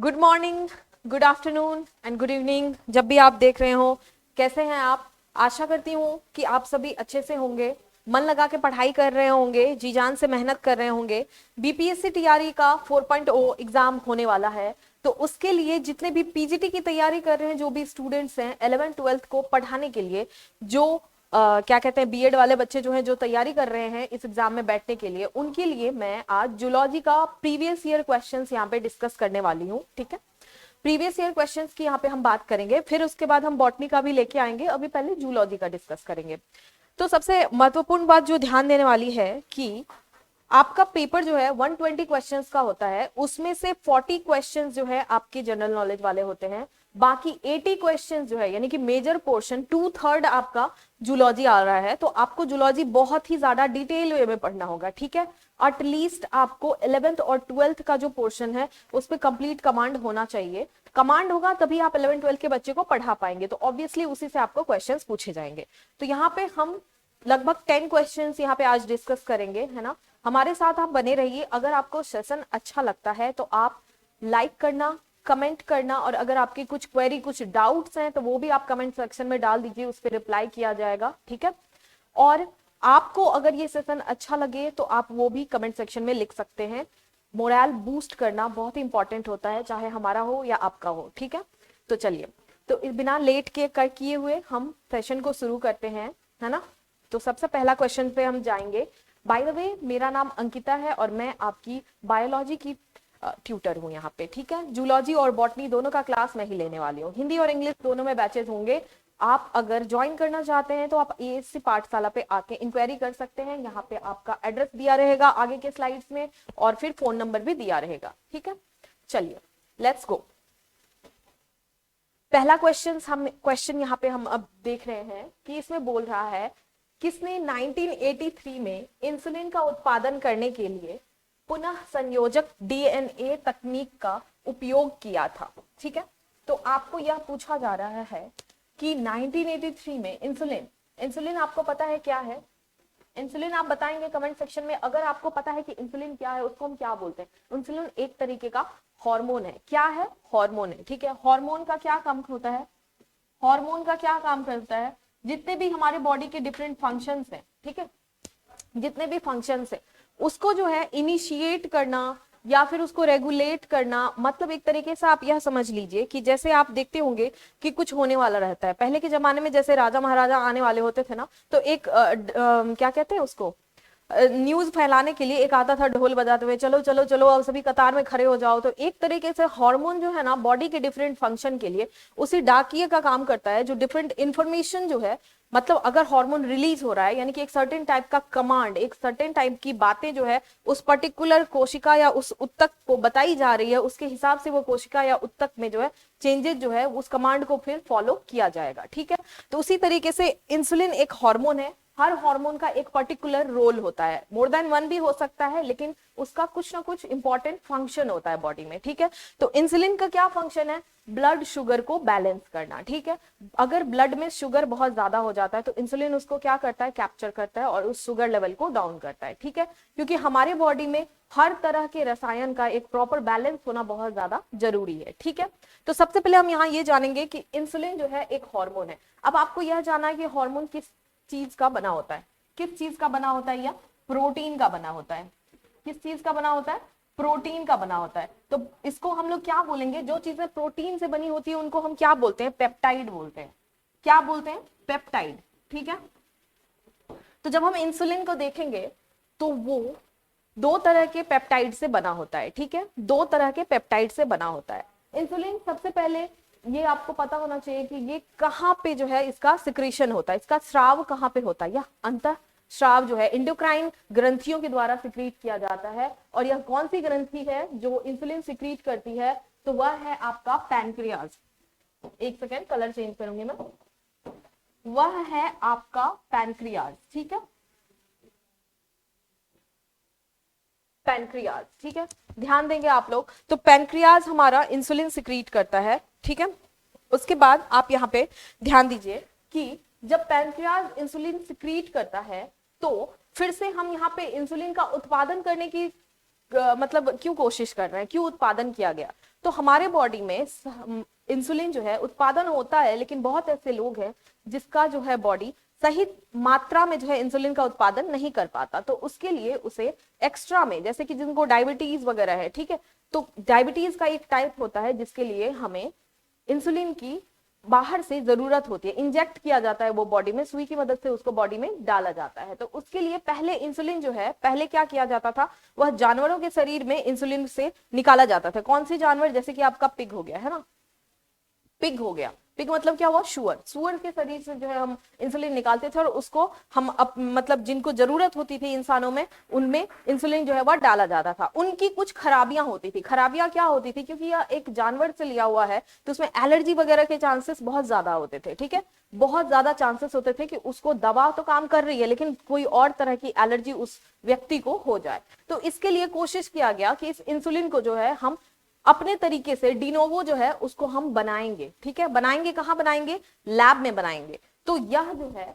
Good morning, good afternoon and good evening, जब भी आप देख रहे हो। कैसे हैं आप? आशा करती हूँ कि आप सभी अच्छे से होंगे, मन लगा के पढ़ाई कर रहे होंगे, जी जान से मेहनत कर रहे होंगे। बीपीएससी टीआरई का 4.0 एग्जाम होने वाला है, तो उसके लिए जितने भी पीजीटी की तैयारी कर रहे हैं, जो भी स्टूडेंट्स हैं 11th-12th को पढ़ाने के लिए, जो क्या कहते हैं बीएड वाले बच्चे जो हैं जो तैयारी कर रहे हैं इस एग्जाम में बैठने के लिए, उनके लिए मैं आज जूलॉजी का प्रीवियस ईयर क्वेश्चंस यहाँ पे डिस्कस करने वाली हूँ। ठीक है, प्रीवियस ईयर क्वेश्चंस की यहाँ पे हम बात करेंगे, फिर उसके बाद हम बॉटनी का भी लेके आएंगे। अभी पहले जूलॉजी का डिस्कस करेंगे। तो सबसे महत्वपूर्ण बात जो ध्यान देने वाली है कि आपका पेपर जो है 120 क्वेश्चंस का होता है, उसमें से 40 क्वेश्चंस जो है आपके जनरल नॉलेज वाले होते हैं, बाकी 80 क्वेश्चंस जो है यानी कि मेजर पोर्शन 2/3 आपका जूलॉजी आ रहा है। तो आपको जूलॉजी बहुत ही ज्यादा डिटेल वे में पढ़ना होगा। ठीक है, एटलीस्ट आपको 11th और 12th का जो पोर्शन है उस पर कंप्लीट कमांड होना चाहिए। कमांड होगा तभी आप 11th-12th के बच्चे को पढ़ा पाएंगे, तो ऑब्वियसली उसी से आपको क्वेश्चंस पूछे जाएंगे। तो यहाँ पे हम लगभग 10 क्वेश्चंस यहाँ पे आज डिस्कस करेंगे, है ना। हमारे साथ आप बने रहिए। अगर आपको सेशन अच्छा लगता है तो आप लाइक करना, कमेंट करना, और अगर आपकी कुछ क्वेरी, कुछ डाउट्स हैं तो वो भी आप कमेंट सेक्शन में डाल दीजिए, उस पर रिप्लाई किया जाएगा। ठीक है, और आपको अगर ये सेशन अच्छा लगे तो आप वो भी कमेंट सेक्शन में लिख सकते हैं। मोरल बूस्ट करना बहुत ही इंपॉर्टेंट होता है, चाहे हमारा हो या आपका हो। ठीक है, तो चलिए, तो इस बिना लेट के किए हुए हम सेशन को शुरू करते हैं, है ना। तो सबसे पहला क्वेश्चन पे हम जाएंगे। बाय द वे, मेरा नाम अंकिता है और मैं आपकी बायोलॉजी की ट्यूटर हूँ यहाँ पे। ठीक है, जूलॉजी और बॉटनी दोनों का क्लास मैं ही लेने वाली हूँ। हिंदी और इंग्लिश दोनों में बैचेस होंगे। आप अगर ज्वाइन करना चाहते हैं तो आप एएससी पाठशाला पे आके इंक्वायरी कर सकते हैं। यहाँ पे आपका एड्रेस दिया रहेगा आगे के स्लाइड्स में, और फिर फोन नंबर भी दिया रहेगा। ठीक है, चलिए लेट्स गो। पहला क्वेश्चन यहाँ पे हम अब देख रहे हैं कि इसमें बोल रहा है, किसने 1983 में इंसुलिन का उत्पादन करने के लिए पुनः संयोजक डीएनए तकनीक का उपयोग किया था। ठीक है, तो आपको यह पूछा जा रहा है कि 1983 में इंसुलिन आपको पता है क्या है? इंसुलिन आप बताएंगे कमेंट सेक्शन में। अगर आपको पता है कि इंसुलिन क्या है, उसको हम क्या बोलते हैं? इंसुलिन एक तरीके का हार्मोन है। क्या है? हार्मोन है। ठीक है, हार्मोन का क्या काम होता है? हार्मोन का क्या काम करता है? जितने भी हमारे बॉडी के डिफरेंट फंक्शंस हैं, ठीक है, जितने भी फंक्शंस हैं उसको जो है इनिशिएट करना या फिर उसको रेगुलेट करना। मतलब एक तरीके से आप यह समझ लीजिए कि जैसे आप देखते होंगे कि कुछ होने वाला रहता है। पहले के जमाने में जैसे राजा महाराजा आने वाले होते थे ना, तो एक क्या कहते हैं उसको, न्यूज फैलाने के लिए एक आता था ढोल बजाते हुए, चलो चलो चलो अब सभी कतार में खड़े हो जाओ। तो एक तरीके से हार्मोन जो है ना बॉडी के डिफरेंट फंक्शन के लिए उसी डाकिये का काम करता है, जो डिफरेंट इंफॉर्मेशन जो है, मतलब अगर हार्मोन रिलीज हो रहा है यानी कि एक सर्टेन टाइप का कमांड, एक सर्टेन टाइप की बातें जो है उस पर्टिकुलर कोशिका या उस उत्तक को बताई जा रही है, उसके हिसाब से वो कोशिका या उत्तक में जो है चेंजेस जो है उस कमांड को फिर फॉलो किया जाएगा। ठीक है, तो उसी तरीके से इंसुलिन एक हार्मोन है। हर हार्मोन का एक पर्टिकुलर रोल होता है, मोर देन वन भी हो सकता है, लेकिन उसका कुछ ना कुछ इंपॉर्टेंट फंक्शन होता है बॉडी में। ठीक है, तो इंसुलिन का क्या फंक्शन है? ब्लड शुगर को बैलेंस करना। ठीक है, अगर ब्लड में शुगर बहुत ज्यादा हो जाता है तो इंसुलिन उसको क्या करता है? कैप्चर करता है और उस शुगर लेवल को डाउन करता है। ठीक है, क्योंकि हमारे बॉडी में हर तरह के रसायन का एक प्रॉपर बैलेंस होना बहुत ज्यादा जरूरी है। ठीक है, तो सबसे पहले हम यहाँ ये जानेंगे कि इंसुलिन जो है एक हार्मोन है। अब आपको यह जानना है कि हार्मोन किस चीज का बना होता है? किस चीज का बना होता है? या प्रोटीन का बना होता है। किस चीज का बना होता है? प्रोटीन का बना होता है। तो इसको हम लोग क्या बोलेंगे? जो चीजें प्रोटीन से बनी होती है उनको हम क्या बोलते हैं? पेप्टाइड बोलते हैं। क्या बोलते हैं? पेप्टाइड। ठीक है, तो जब हम इंसुलिन को देखेंगे तो वो दो तरह के पेप्टाइड से बना होता है। ठीक है, दो तरह के पेप्टाइड से बना होता है इंसुलिन। सबसे पहले ये आपको पता होना चाहिए कि ये कहाँ पे जो है इसका सिक्रीशन होता है, इसका स्राव कहाँ पे होता है? या अंतः स्राव जो है एंडोक्राइन ग्रंथियों के द्वारा सिक्रीट किया जाता है। और यह कौन सी ग्रंथि है जो इंसुलिन सिक्रीट करती है? तो वह है आपका पैनक्रियाज। एक सेकेंड, कलर चेंज करूंगी मैं। वह है आपका पैनक्रियाज। ठीक है, पैनक्रियाज। ठीक है, ध्यान देंगे आप लोग। तो पैनक्रियाज हमारा इंसुलिन सिक्रीट करता है। ठीक है, उसके बाद आप यहाँ पे ध्यान दीजिए कि जब पैनक्रियाज इंसुलिन सिक्रीट करता है तो फिर से हम यहाँ पे इंसुलिन का उत्पादन करने की मतलब क्यों कोशिश कर रहे हैं, क्यों उत्पादन किया गया? तो हमारे बॉडी में इंसुलिन जो है उत्पादन होता है, लेकिन बहुत ऐसे लोग हैं जिसका जो है बॉडी सही मात्रा में जो है इंसुलिन का उत्पादन नहीं कर पाता, तो उसके लिए उसे एक्स्ट्रा में, जैसे कि जिनको डायबिटीज वगैरह है, ठीक है, तो डायबिटीज का एक टाइप होता है जिसके लिए हमें इंसुलिन की बाहर से जरूरत होती है, इंजेक्ट किया जाता है वो बॉडी में, सुई की मदद से उसको बॉडी में डाला जाता है। तो उसके लिए पहले इंसुलिन जो है, पहले क्या किया जाता था, वह जानवरों के शरीर में इंसुलिन से निकाला जाता था। कौन से जानवर, जैसे कि आपका पिग हो गया है ना, पिग हो गया, पिग मतलब क्या हुआ, सुअर, सुअर के शरीर से जो है हम इंसुलिन निकालते थे और उसको हम मतलब जिनको जरूरत होती थी इंसानों में, उनमें इंसुलिन जो है वह डाला जाता था। उनकी कुछ खराबियां होती थी। खराबियां क्या होती थी, क्योंकि यह एक जानवर से लिया हुआ है तो उसमें एलर्जी वगैरह के चांसेस बहुत ज्यादा होते थे, ठीक है, बहुत ज्यादा चांसेस होते थे कि उसको दवा तो काम कर रही है लेकिन कोई और तरह की एलर्जी उस व्यक्ति को हो जाए। तो इसके लिए कोशिश किया गया कि इस इंसुलिन को जो है हम अपने तरीके से डिनोवो जो है उसको हम बनाएंगे, ठीक है, बनाएंगे, कहां बनाएंगे, लैब में बनाएंगे। तो यह जो है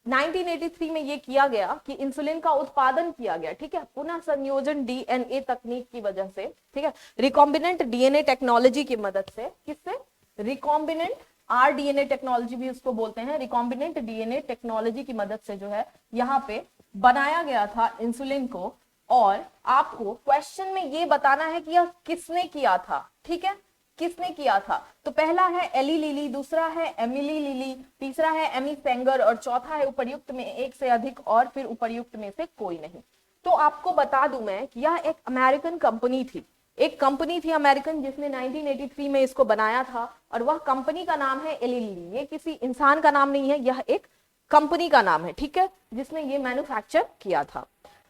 1983 में ये किया गया कि इंसुलिन का उत्पादन किया गया, ठीक है, पुनः संयोजन डीएनए तकनीक की वजह से, ठीक है, रिकॉम्बिनेंट डीएनए टेक्नोलॉजी की मदद से। किससे, रिकॉम्बिनेंट आरडीएनए टेक्नोलॉजी भी उसको बोलते हैं, रिकॉम्बिनेंट डीएनए टेक्नोलॉजी की मदद से जो है यहाँ पे बनाया गया था इंसुलिन को। और आपको क्वेश्चन में ये बताना है कि यह किसने किया था, ठीक है, किसने किया था। तो पहला है एली लिली, दूसरा है एमिली लिली, तीसरा है एमी सेंगर और चौथा है उपर्युक्त में एक से अधिक और फिर उपर्युक्त में से कोई नहीं। तो आपको बता दूं मैं कि यह एक अमेरिकन कंपनी थी, एक कंपनी थी अमेरिकन जिसने 1983 में इसको बनाया था और वह कंपनी का नाम है एली लिली। ये किसी इंसान का नाम नहीं है, यह एक कंपनी का नाम है, ठीक है, जिसने ये मैन्युफैक्चर किया था।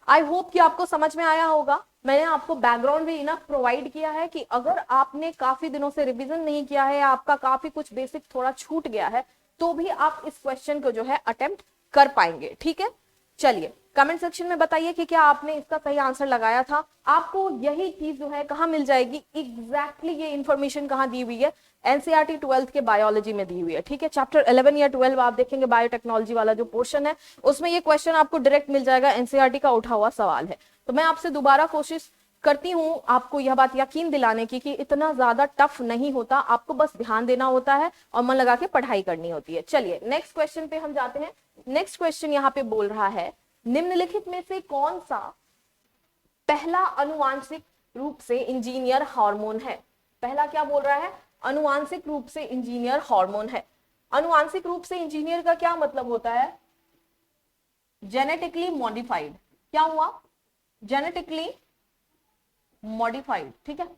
आई होप कि आपको समझ में आया होगा। मैंने आपको बैकग्राउंड भी इनफ प्रोवाइड किया है कि अगर आपने काफी दिनों से रिवीजन नहीं किया है, आपका काफी कुछ बेसिक थोड़ा छूट गया है, तो भी आप इस क्वेश्चन को जो है अटेम्प्ट कर पाएंगे, ठीक है। चलिए कमेंट सेक्शन में बताइए कि क्या आपने इसका सही आंसर लगाया था। आपको यही चीज जो है कहाँ मिल जाएगी, एग्जैक्टली ये इंफॉर्मेशन कहाँ दी हुई है, एनसीईआरटी 12th के बायोलॉजी में दी हुई है, ठीक है। चैप्टर 11 या 12 आप देखेंगे, बायोटेक्नोलॉजी वाला जो पोर्शन है उसमें ये क्वेश्चन आपको डायरेक्ट मिल जाएगा, एनसीईआरटी का उठा हुआ सवाल है। तो मैं आपसे दोबारा कोशिश करती हूँ आपको यह बात यकीन दिलाने की कि इतना ज्यादा टफ नहीं होता, आपको बस ध्यान देना होता है और मन लगा के पढ़ाई करनी होती है। चलिए नेक्स्ट क्वेश्चन पे हम जाते हैं। नेक्स्ट क्वेश्चन यहाँ पे बोल रहा है, निम्नलिखित में से कौन सा पहला अनुवांशिक रूप से इंजीनियर हार्मोन है। पहला क्या बोल रहा है, अनुवांशिक रूप से इंजीनियर हार्मोन है। अनुवांशिक रूप से इंजीनियर का क्या मतलब होता है, जेनेटिकली मॉडिफाइड। क्या हुआ, जेनेटिकली मॉडिफाइड, ठीक है।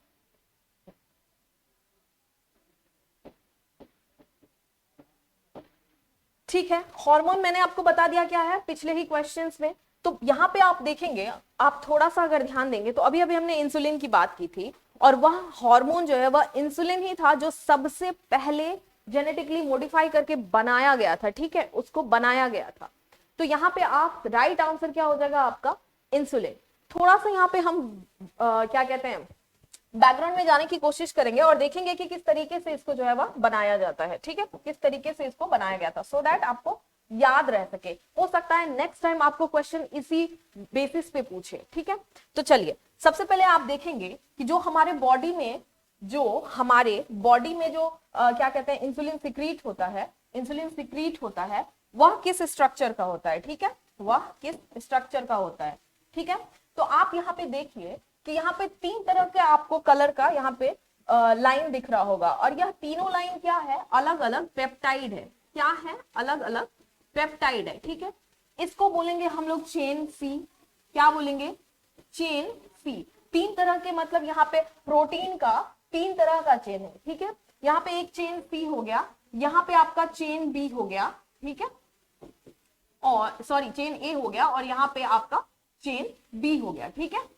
ठीक है, हार्मोन मैंने आपको बता दिया क्या है पिछले ही क्वेश्चंस में। तो यहाँ पे आप देखेंगे, आप थोड़ा सा अगर ध्यान देंगे तो अभी अभी हमने इंसुलिन की बात की थी और वह हार्मोन जो है वह इंसुलिन ही था जो सबसे पहले जेनेटिकली मॉडिफाई करके बनाया गया था, ठीक है, उसको बनाया गया था। तो यहाँ पे आप राइट आंसर क्या हो जाएगा आपका, इंसुलिन। थोड़ा सा यहाँ पे हम क्या कहते हैं, बैकग्राउंड में जाने की कोशिश करेंगे और देखेंगे कि किस तरीके से इसको जो है वह बनाया जाता है, ठीक है, किस तरीके से इसको बनाया गया था, सो दैट आपको याद रह सके। हो सकता है नेक्स्ट टाइम आपको क्वेश्चन इसी बेसिस पे पूछे, ठीक है। तो चलिए सबसे पहले आप देखेंगे कि जो हमारे बॉडी में जो क्या कहते हैं इंसुलिन सिक्रीट होता है, इंसुलिन सिक्रीट होता है, वह किस स्ट्रक्चर का होता है, ठीक है, वह किस स्ट्रक्चर का होता है, ठीक है। तो आप यहाँ पे देखिए कि यहाँ पे 3 तरह के आपको कलर का यहाँ पे लाइन दिख रहा होगा और यह तीनों लाइन क्या है, अलग अलग पेप्टाइड है। क्या है, अलग अलग पेप्टाइड है, ठीक है। इसको बोलेंगे हम लोग चेन सी। क्या बोलेंगे, चेन सी। 3 तरह के, मतलब यहाँ पे प्रोटीन का 3 तरह का चेन है, ठीक है। यहाँ पे एक चेन सी हो गया, यहाँ पे आपका चेन बी हो गया, ठीक है, और सॉरी चेन ए हो गया और यहाँ पे आपका चेन बी हो गया, ठीक है।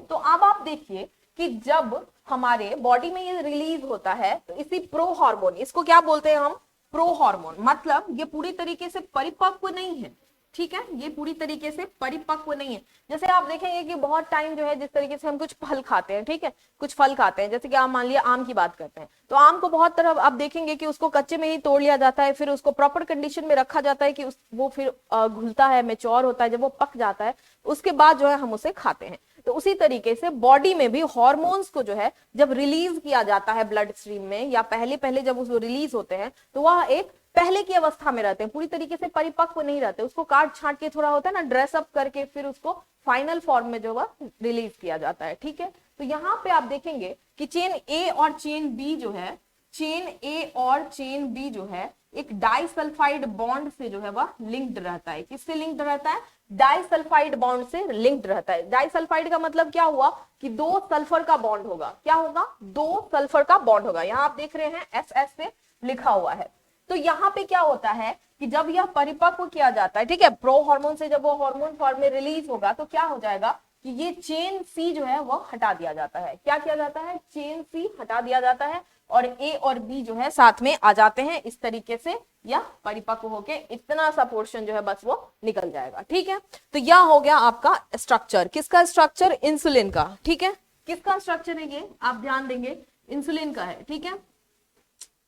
तो अब आप देखिए कि जब हमारे बॉडी में ये रिलीज होता है तो इसी प्रो हार्मोन, इसको क्या बोलते हैं हम, प्रो हार्मोन, मतलब ये पूरी तरीके से परिपक्व नहीं है, ठीक है, ये पूरी तरीके से परिपक्व नहीं है। जैसे आप देखेंगे कि बहुत टाइम जो है जिस तरीके से हम कुछ फल खाते हैं, ठीक है, कुछ फल खाते हैं, जैसे कि आप मान लिया आम की बात करते हैं, तो आम को बहुत तरह आप देखेंगे कि उसको कच्चे में ही तोड़ लिया जाता है, फिर उसको प्रॉपर कंडीशन में रखा जाता है कि वो फिर घुलता है, मैच्योर होता है, जब वो पक जाता है उसके बाद जो है हम उसे खाते हैं। तो उसी तरीके से बॉडी में भी हॉर्मोन्स को जो है जब रिलीज किया जाता है ब्लड स्ट्रीम में, या पहले पहले जब उसको रिलीज होते हैं तो वह एक पहले की अवस्था में रहते हैं, पूरी तरीके से परिपक्व नहीं रहते, उसको काट छांट के थोड़ा होता है ना ड्रेसअप करके फिर उसको फाइनल फॉर्म में जो वह रिलीज किया जाता है। ठीक है, तो यहाँ पे आप देखेंगे कि चेन ए और चेन बी जो है, चेन ए और चेन बी जो है एक डाइसल्फाइड बॉन्ड से जो है वह लिंक्ड रहता है। किससे लिंक्ड रहता है? डाइसल्फाइड बॉन्ड से लिंक्ड रहता है। डाइसल्फाइड का मतलब क्या हुआ कि दो सल्फर का बॉन्ड होगा। क्या होगा? दो सल्फर का बॉन्ड होगा। यहाँ आप देख रहे हैं SS से लिखा हुआ है। तो यहाँ पे क्या होता है कि जब यह परिपक्व किया जाता है, ठीक है, प्रो हार्मोन से जब वो हार्मोन फॉर्म में रिलीज होगा तो क्या हो जाएगा कि ये चेन सी जो है वो हटा दिया जाता है। क्या किया जाता है? चेन सी हटा दिया जाता है और ए और बी जो है साथ में आ जाते हैं। इस तरीके से यह परिपक्व होके इतना सा पोर्शन जो है बस वो निकल जाएगा। ठीक है, तो यह हो गया आपका स्ट्रक्चर। किसका स्ट्रक्चर? इंसुलिन का। ठीक है, किसका स्ट्रक्चर है ये आप ध्यान देंगे, इंसुलिन का है। ठीक है,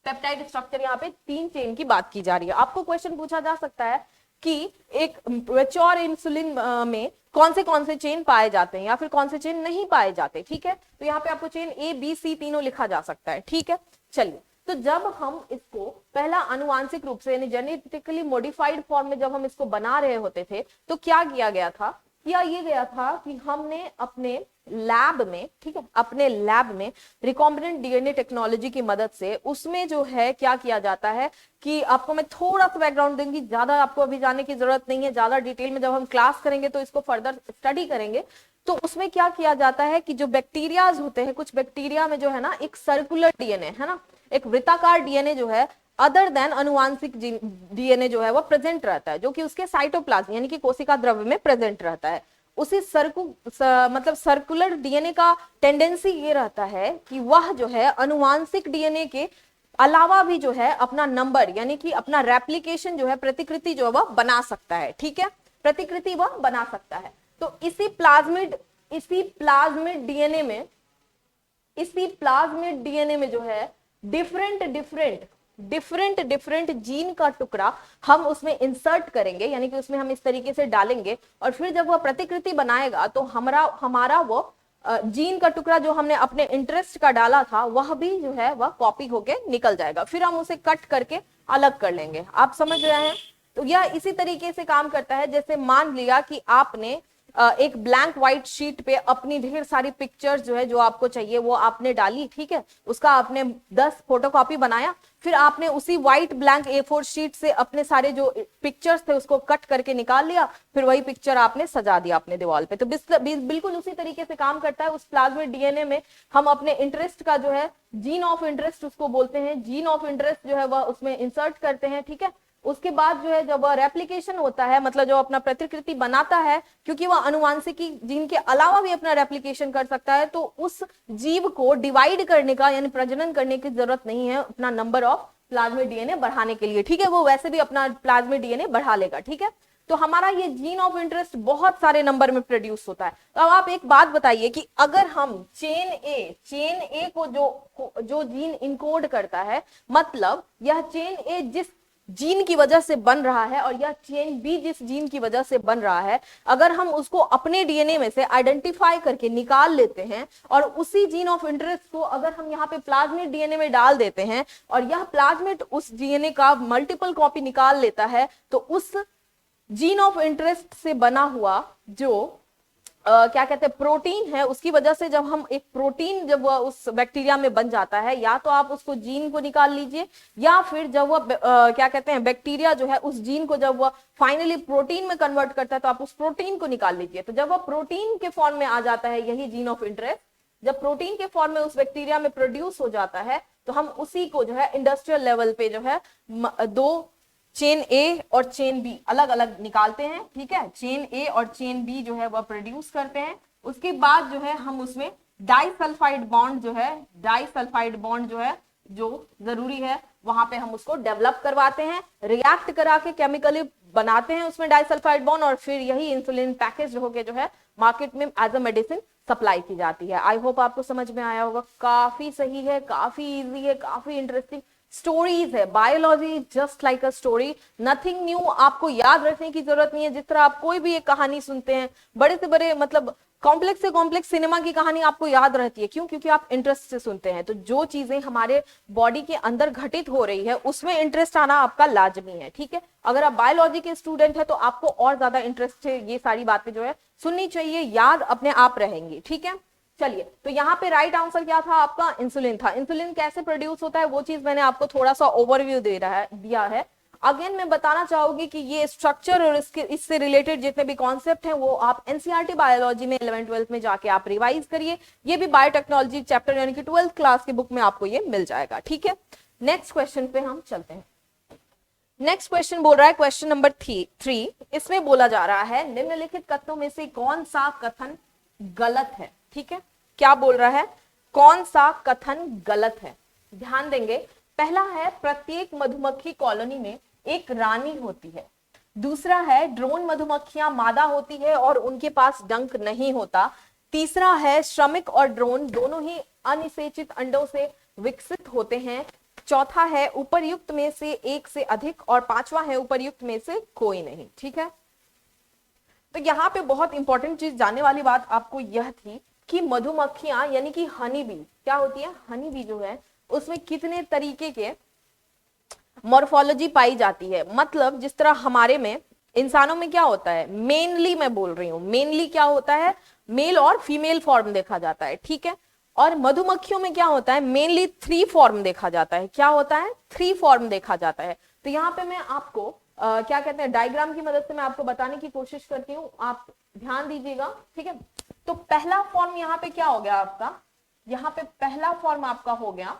पेप्टाइड स्ट्रक्चर यहाँ पे 3 चेन की बात की जा रही है। आपको क्वेश्चन पूछा जा सकता है कि एक मैच्योर इंसुलिन में कौन से चेन पाए जाते हैं या फिर कौन से चेन नहीं पाए जाते। ठीक है, तो यहाँ पे आपको चेन ए बी सी तीनों लिखा जा सकता है। ठीक है, चलिए, तो जब हम इसको पहला अनुवांशिक रूप से यानी जेनेटिकली मॉडिफाइड फॉर्म में जब हम इसको बना रहे होते थे तो क्या किया गया था? किया ये गया था कि हमने अपने लैब में, ठीक है, अपने लैब में रिकॉम्बिनेंट डीएनए टेक्नोलॉजी की मदद से उसमें जो है क्या किया जाता है कि आपको मैं थोड़ा सा बैकग्राउंड दूंगी, ज्यादा आपको अभी जाने की जरूरत नहीं है, ज्यादा डिटेल में जब हम क्लास करेंगे तो इसको फर्दर स्टडी करेंगे। तो उसमें क्या किया जाता है कि जो बैक्टीरियाज होते हैं, कुछ बैक्टीरिया में जो है ना एक सर्कुलर डीएनए है ना, एक वृत्ताकार डीएनए जो है अदर देन अनुवांशिक डीएनए जो है वो प्रेजेंट रहता है, जो कि उसके साइटोप्लाज्म यानी कि कोशिका द्रव्य में प्रेजेंट रहता है। उसी मतलब सर्कुलर डीएनए का टेंडेंसी ये रहता है कि वह जो है अनुवांशिक डीएनए के अलावा भी जो है अपना नंबर यानी कि अपना रेप्लिकेशन जो है, प्रतिकृति जो है वह बना सकता है। ठीक है, प्रतिकृति वह बना सकता है। तो इसी प्लाज्मिड डीएनए में जो है डिफरेंट जीन का टुकड़ा हम उसमें इंसर्ट करेंगे, यानी कि उसमें हम इस तरीके से डालेंगे और फिर जब वह प्रतिकृति बनाएगा तो हमारा वो जीन का टुकड़ा जो हमने अपने इंटरेस्ट का डाला था वह भी जो है वह कॉपी होके निकल जाएगा। फिर हम उसे कट करके अलग कर लेंगे। आप समझ रहे हैं? तो यह इसी तरीके से काम करता है जैसे मान लिया कि आपने एक ब्लैंक व्हाइट शीट पे अपनी ढेर सारी पिक्चर्स जो है जो आपको चाहिए वो आपने डाली। ठीक है, उसका आपने 10 फोटोकॉपी बनाया, फिर आपने उसी व्हाइट ब्लैंक A4 शीट से अपने सारे जो पिक्चर्स थे उसको कट करके निकाल लिया, फिर वही पिक्चर आपने सजा दिया अपने दीवार पे। तो बिल्कुल उसी तरीके से काम करता है। उस प्लाज्मिड डीएनए में हम अपने इंटरेस्ट का जो है जीन ऑफ इंटरेस्ट उसको बोलते हैं, जीन ऑफ इंटरेस्ट जो है वह उसमें इंसर्ट करते हैं। ठीक है, उसके बाद जो है जब रेप्लिकेशन होता है, मतलब जो अपना प्रतिकृति बनाता है, क्योंकि वह अनुवांशिकी जीन के अलावा भी अपना रेप्लिकेशन कर सकता है, तो उस जीव को डिवाइड करने का यानी प्रजनन करने की जरूरत नहीं है अपना नंबर ऑफ प्लाज्मिड डीएनए बढ़ाने के लिए। ठीक है, वो वैसे भी अपना प्लाज्मिड डीएनए बढ़ा लेगा। ठीक है, तो हमारा ये जीन ऑफ इंटरेस्ट बहुत सारे नंबर में प्रोड्यूस होता है। तो अब आप एक बात बताइए कि अगर हम चेन ए को जो जीन इनकोड करता है, मतलब यह चेन ए जिस जीन की वजह से बन रहा है और यह चेन बी जिस जीन की वजह से बन रहा है, अगर हम उसको अपने डीएनए में से आइडेंटिफाई करके निकाल लेते हैं और उसी जीन ऑफ इंटरेस्ट को अगर हम यहाँ पे प्लाज्मिड डीएनए में डाल देते हैं और यह प्लाज्मिड उस डीएनए का मल्टीपल कॉपी निकाल लेता है, तो उस जीन ऑफ इंटरेस्ट से बना हुआ जो क्या कहते हैं प्रोटीन है, उसकी वजह से जब हम एक प्रोटीन जब वह उस बैक्टीरिया में बन जाता है, या तो आप उसको जीन को निकाल लीजिए या फिर जब वह क्या कहते हैं बैक्टीरिया जो है उस जीन को जब वह फाइनली प्रोटीन में कन्वर्ट करता है तो आप उस प्रोटीन को निकाल लीजिए। तो जब वह प्रोटीन के फॉर्म में आ जाता है यही जीन ऑफ इंटरेस्ट, जब प्रोटीन के फॉर्म में उस बैक्टीरिया में प्रोड्यूस हो जाता है तो हम उसी को जो है इंडस्ट्रियल लेवल पे जो है दो चेन ए और चेन बी अलग अलग निकालते हैं। ठीक है, चेन ए और चेन बी जो है वह प्रोड्यूस करते हैं। उसके बाद जो है हम उसमें डाइसल्फाइड बॉन्ड जो है जो जरूरी है वहां पे हम उसको डेवलप करवाते हैं, रिएक्ट करा के केमिकली बनाते हैं उसमें डाइसल्फाइड बॉन्ड, और फिर यही इंसुलिन पैकेज होके जो है मार्केट में एज अ मेडिसिन सप्लाई की जाती है। आई होप आपको समझ में आया होगा। काफी सही है, काफी इजी है, काफी इंटरेस्टिंग स्टोरीज है। Biology just like a story, nothing new. आपको याद रखने की जरूरत नहीं है। जिस तरह आप कोई भी एक कहानी सुनते हैं, बड़े से बड़े मतलब कॉम्प्लेक्स से कॉम्प्लेक्स सिनेमा की कहानी आपको याद रहती है, क्यों? क्योंकि आप इंटरेस्ट से सुनते हैं। तो जो चीजें हमारे बॉडी के अंदर घटित हो रही है उसमें इंटरेस्ट आना आपका लाजमी है, ठीक है। अगर आप बायोलॉजी के स्टूडेंट है तो आपको और ज्यादा इंटरेस्ट से ये सारी बातें जो है सुननी चाहिए, याद अपने आप रहेंगी, ठीक है। चलिए, तो यहाँ पे राइट आंसर क्या था आपका? इंसुलिन था। इंसुलिन कैसे प्रोड्यूस होता है वो चीज मैंने आपको थोड़ा सा ओवरव्यू दिया है। अगेन मैं बताना चाहूंगी कि ये स्ट्रक्चर और इससे रिलेटेड जितने भी कॉन्सेप्ट हैं वो आप एनसीईआरटी बायोलॉजी में 11th-12th में जाके आप रिवाइज करिए। ये भी बायोटेक्नोलॉजी चैप्टर यानी कि 12th क्लास की बुक में आपको ये मिल जाएगा, ठीक है। नेक्स्ट क्वेश्चन पे हम चलते हैं। नेक्स्ट क्वेश्चन बोल रहा है क्वेश्चन नंबर 3। इसमें बोला जा रहा है निम्नलिखित कथनों में से कौन सा कथन गलत है, ठीक है। क्या बोल रहा है? कौन सा कथन गलत है? ध्यान देंगे। पहला है प्रत्येक मधुमक्खी कॉलोनी में एक रानी होती है। दूसरा है ड्रोन मधुमक्खियां मादा होती है और उनके पास डंक नहीं होता। तीसरा है श्रमिक और ड्रोन दोनों ही अनिषेचित अंडों से विकसित होते हैं। चौथा है उपर्युक्त में से एक से अधिक, और पांचवा है उपर्युक्त में से कोई नहीं, ठीक है। तो यहाँ पे बहुत इंपॉर्टेंट चीज जानने वाली बात आपको यह थी कि मधुमक्खियां यानी कि हनी बी क्या होती है? हनी बी जो है उसमें कितने तरीके के मॉर्फोलॉजी पाई जाती है। मतलब जिस तरह हमारे में इंसानों में क्या होता है, मेनली मैं बोल रही हूं, मेनली क्या होता है, मेल और फीमेल फॉर्म देखा जाता है, ठीक है। और मधुमक्खियों में क्या होता है, मेनली 3 फॉर्म देखा जाता है। क्या होता है? 3 फॉर्म देखा जाता है। तो यहाँ पे मैं आपको क्या कहते हैं, डायग्राम की मदद से मैं आपको बताने की कोशिश करती हूँ, आप ध्यान दीजिएगा, ठीक है। तो पहला फॉर्म यहाँ पे क्या हो गया आपका? यहाँ पे पहला फॉर्म आपका हो गया,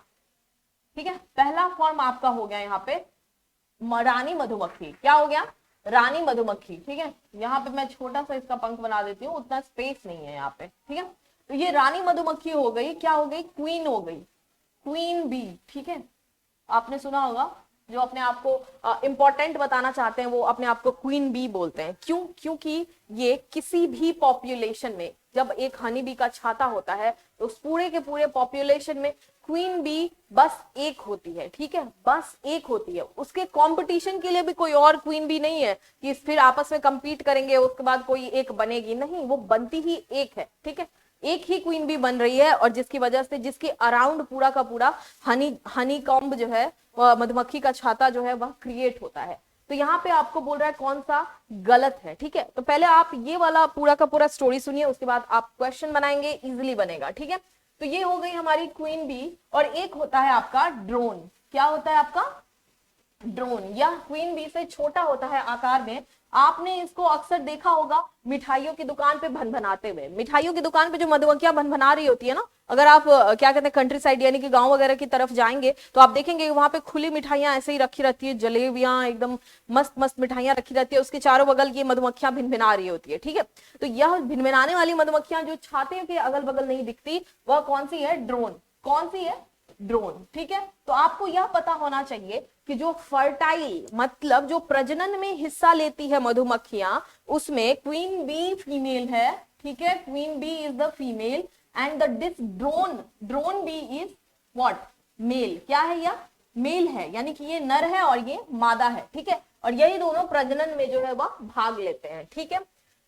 ठीक है। पहला फॉर्म आपका हो गया यहाँ पे रानी मधुमक्खी। क्या हो गया? रानी मधुमक्खी, ठीक है। यहाँ पे मैं छोटा सा इसका पंख बना देती हूँ, उतना स्पेस नहीं है यहाँ पे, ठीक है। तो ये रानी मधुमक्खी हो गई, क्या हो गई? क्वीन हो गई, क्वीन बी, ठीक है। आपने सुना होगा जो अपने आप को इंपॉर्टेंट बताना चाहते हैं वो अपने आप को क्वीन बी बोलते हैं। क्यों? क्योंकि ये किसी भी पॉपुलेशन में जब एक हनी बी का छाता होता है तो उस पूरे के पूरे पॉपुलेशन में क्वीन बी बस एक होती है, ठीक है, बस एक होती है। उसके कंपटीशन के लिए भी कोई और क्वीन बी नहीं है कि फिर आपस में compete करेंगे उसके बाद कोई एक बनेगी, नहीं, वो बनती ही एक है, ठीक है। एक ही क्वीन बी बन रही है और जिसकी वजह से जिसके अराउंड पूरा का पूरा हनी कॉम्ब जो है मधुमक्खी का छाता जो है वह क्रिएट होता है। तो यहाँ पे आपको बोल रहा है कौन सा गलत है, ठीक है। तो पहले आप ये वाला पूरा का पूरा स्टोरी सुनिए, उसके बाद आप क्वेश्चन बनाएंगे, इजिली बनेगा, ठीक है। तो ये हो गई हमारी क्वीन बी, और एक होता है आपका ड्रोन। क्या होता है आपका? ड्रोन। यह क्वीन बी से छोटा होता है आकार में। आपने इसको अक्सर देखा होगा मिठाइयों की दुकान पे भनभनाते हुए। मिठाइयों की दुकान पे जो मधुमक्खियां भनभना रही होती है ना, अगर आप क्या कहते हैं कंट्री साइड यानी कि गांव वगैरह की तरफ जाएंगे तो आप देखेंगे वहां पे खुली मिठाइयां ऐसे ही रखी रहती है, जलेबियां एकदम मस्त मस्त मिठाइयां रखी रहती है, उसके चारों बगल की मधुमक्खियां भिनभिना रही होती है, ठीक है। तो यह भिनभिनाने वाली मधुमक्खियां जो छाते के अगल बगल नहीं दिखती, वह कौन सी है? ड्रोन। कौन सी है? ड्रोन, ठीक है। तो आपको यह पता होना चाहिए कि जो फर्टाइल मतलब जो प्रजनन में हिस्सा लेती है मधुमक्खियां, उसमें क्वीन बी फीमेल है, ठीक है। Queen bee is the female and this drone bee is what? Male. क्या है? यह मेल है, यानी कि ये नर है और ये मादा है, ठीक है। और यही दोनों प्रजनन में जो है वह भाग लेते हैं, ठीक है।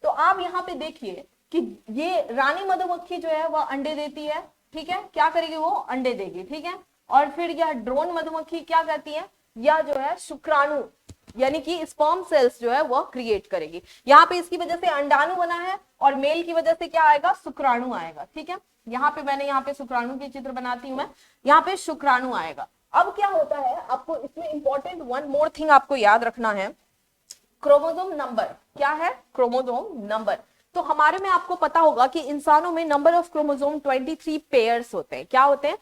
तो आप यहाँ पे देखिए कि ये रानी मधुमक्खी जो है वह अंडे देती है, ठीक है। क्या करेगी? वो अंडे देगी, ठीक है। और फिर यह ड्रोन मधुमक्खी क्या करती है? यह जो है शुक्राणु यानी कि स्पर्म सेल्स जो है वह क्रिएट करेगी। यहाँ पे इसकी वजह से अंडाणु बना है और मेल की वजह से क्या आएगा? शुक्राणु आएगा, ठीक है। यहाँ पे मैंने यहाँ पे शुक्राणु की चित्र बनाती हूँ मैं, यहाँ पे शुक्राणु आएगा। अब क्या होता है, आपको इसमें इंपॉर्टेंट वन मोर थिंग आपको याद रखना है, क्रोमोसोम नंबर। क्या है? Chromosome number. तो हमारे में आपको पता होगा कि इंसानों में नंबर ऑफ क्रोमोसोम 23 पेयर्स होते हैं। क्या होते हैं?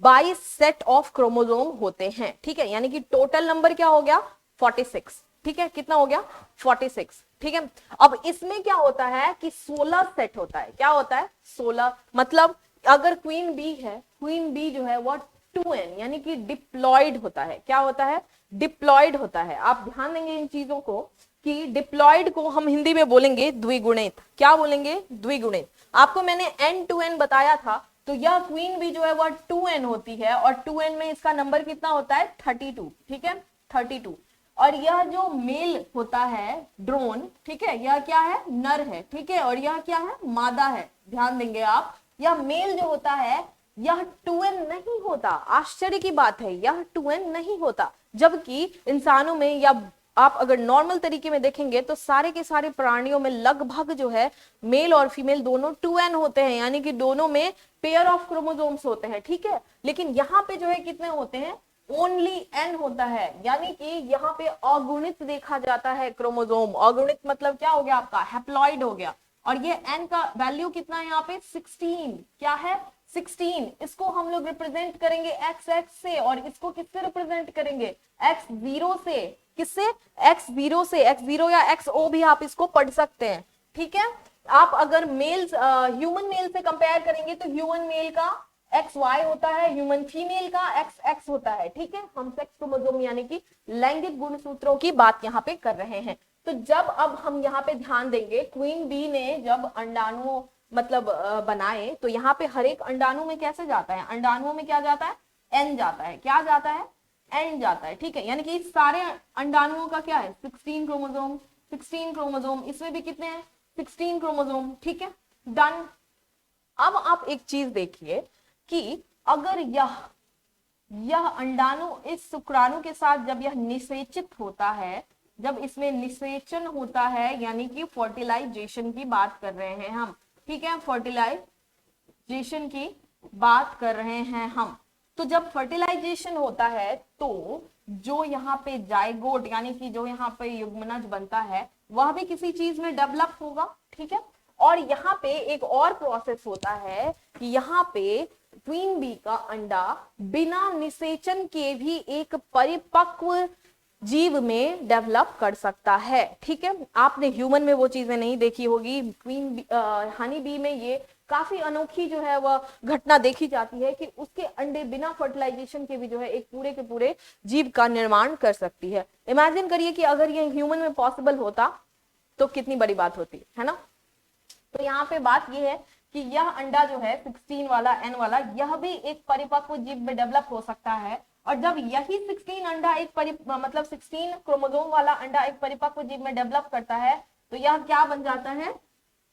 22 सेट ऑफ क्रोमोसोम होते हैं, ठीक है। यानी कि टोटल नंबर क्या हो गया? 46, ठीक है। कितना हो गया? 46, ठीक है। अब इसमें क्या होता है कि 16 सेट होता है। क्या होता है? 16। मतलब अगर क्वीन बी है, क्वीन बी जो है वो 2n यानी कि डिप्लॉयड होता है। क्या होता है? डिप्लॉयड होता है। आप ध्यान देंगे इन चीजों को कि डिप्लॉयड को हम हिंदी में बोलेंगे द्विगुणित। क्या बोलेंगे? द्विगुणित। आपको मैंने n2n बताया था, तो यह क्वीन बी जो है वह 2n होती है और 2n में इसका नंबर कितना होता है? 32, ठीक है, 32। और यह जो मेल होता है ड्रोन, ठीक है, यह क्या है, नर है, ठीक है, और यह क्या है, मादा है। ध्यान देंगे आप, यह मेल जो होता है यह 2n नहीं होता। आश्चर्य की बात है, यह 2n नहीं होता, जबकि इंसानों में या आप अगर नॉर्मल तरीके में देखेंगे तो सारे के सारे प्राणियों में लगभग जो है मेल और फीमेल दोनों 2n होते हैं, यानी कि दोनों में पेयर ऑफ क्रोमोसोम्स होते हैं, ठीक है। लेकिन यहाँ पे जो है कितने होते हैं, ओनली n होता है, यानी कि यहाँ पे अगुणित देखा जाता है क्रोमोसोम। अगुणित मतलब क्या हो गया आपका, हैप्लॉइड हो गया। और ये n का वैल्यू कितना है यहाँ पे, 16, क्या है, 16। इसको हम लोग रिप्रेजेंट करेंगे XX से, और इसको किससे रिप्रेजेंट करेंगे, X0 से। किससे, X0 से। X0 या XO भी आप इसको पढ़ सकते हैं, ठीक है। आप अगर मेल्स ह्यूमन मेल से कंपेयर करेंगे तो ह्यूमन मेल का XY होता है, ह्यूमन फीमेल का XX होता है, ठीक है। हम सेक्स क्रोमोसोम यानी कि लैंगिक गुणसूत्रों की बात यहाँ पे कर रहे हैं। तो जब अब हम यहाँ पे ध्यान देंगे, क्वीन बी ने जब अंडाणु मतलब बनाए, तो यहाँ पे हर एक अंडाणु में कैसे जाता है, अंडाणुओं में क्या जाता है, N जाता है, क्या जाता है, N जाता है, ठीक है। यानी कि सारे अंडाणुओं का क्या है, 16 क्रोमोसोम, 16 क्रोमोसोम, इसमें भी कितने हैं, 16 क्रोमोसोम, ठीक है, डन। अब आप एक चीज देखिए कि अगर यह अंडाणु इस शुक्राणु के साथ जब यह निषेचित होता है, जब इसमें निषेचन होता है, यानी कि फर्टिलाइजेशन की बात कर रहे हैं हम, ठीक है, फर्टिलाइजेशन की बात कर रहे हैं हम। तो जब फर्टिलाइजेशन होता है तो जो यहाँ पे जाइगोट यानी कि जो यहाँ पे युग्मनज बनता है वह भी किसी चीज में डेवलप होगा, ठीक है। और यहाँ पे एक और प्रोसेस होता है कि यहाँ पे क्वीन बी का अंडा बिना निषेचन के भी एक परिपक्व जीव में डेवलप कर सकता है, ठीक है। आपने ह्यूमन में वो चीजें नहीं देखी होगी, हनी बी में ये काफी अनोखी जो है वह घटना देखी जाती है कि उसके अंडे बिना फर्टिलाइजेशन के भी जो है एक पूरे के पूरे जीव का निर्माण कर सकती है। इमेजिन करिए कि अगर ये ह्यूमन में पॉसिबल होता तो कितनी बड़ी बात होती है ना। तो यहाँ पे बात ये है कि यह अंडा जो है 16 वाला N वाला, यह भी एक परिपक्व जीव में डेवलप हो सकता है। और जब यही 16 अंडा एक मतलब 16 क्रोमोसोम वाला अंडा एक परिपक्व जीव में डेवलप करता है तो यह क्या बन जाता है,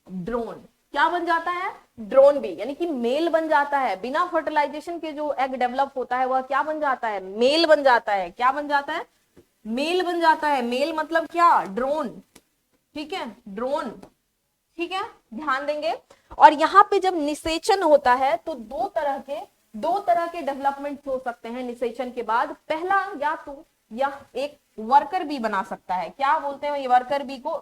ड्रोन। क्या बन जाता है, ड्रोन भी, यानी कि मेल बन जाता है। बिना फर्टिलाइजेशन के जो एग डेवलप होता है वह क्या बन जाता है, मेल बन जाता है। क्या बन जाता है, मेल बन जाता है। मेल मतलब क्या, ड्रोन, ठीक है, ड्रोन, ठीक है, ध्यान देंगे। और यहाँ पे जब निषेचन होता है तो दो तरह के डेवलपमेंट हो सकते हैं निषेचन के बाद। पहला, या तो यह एक वर्कर बी बना सकता है। क्या बोलते हैं ये वर्कर बी को,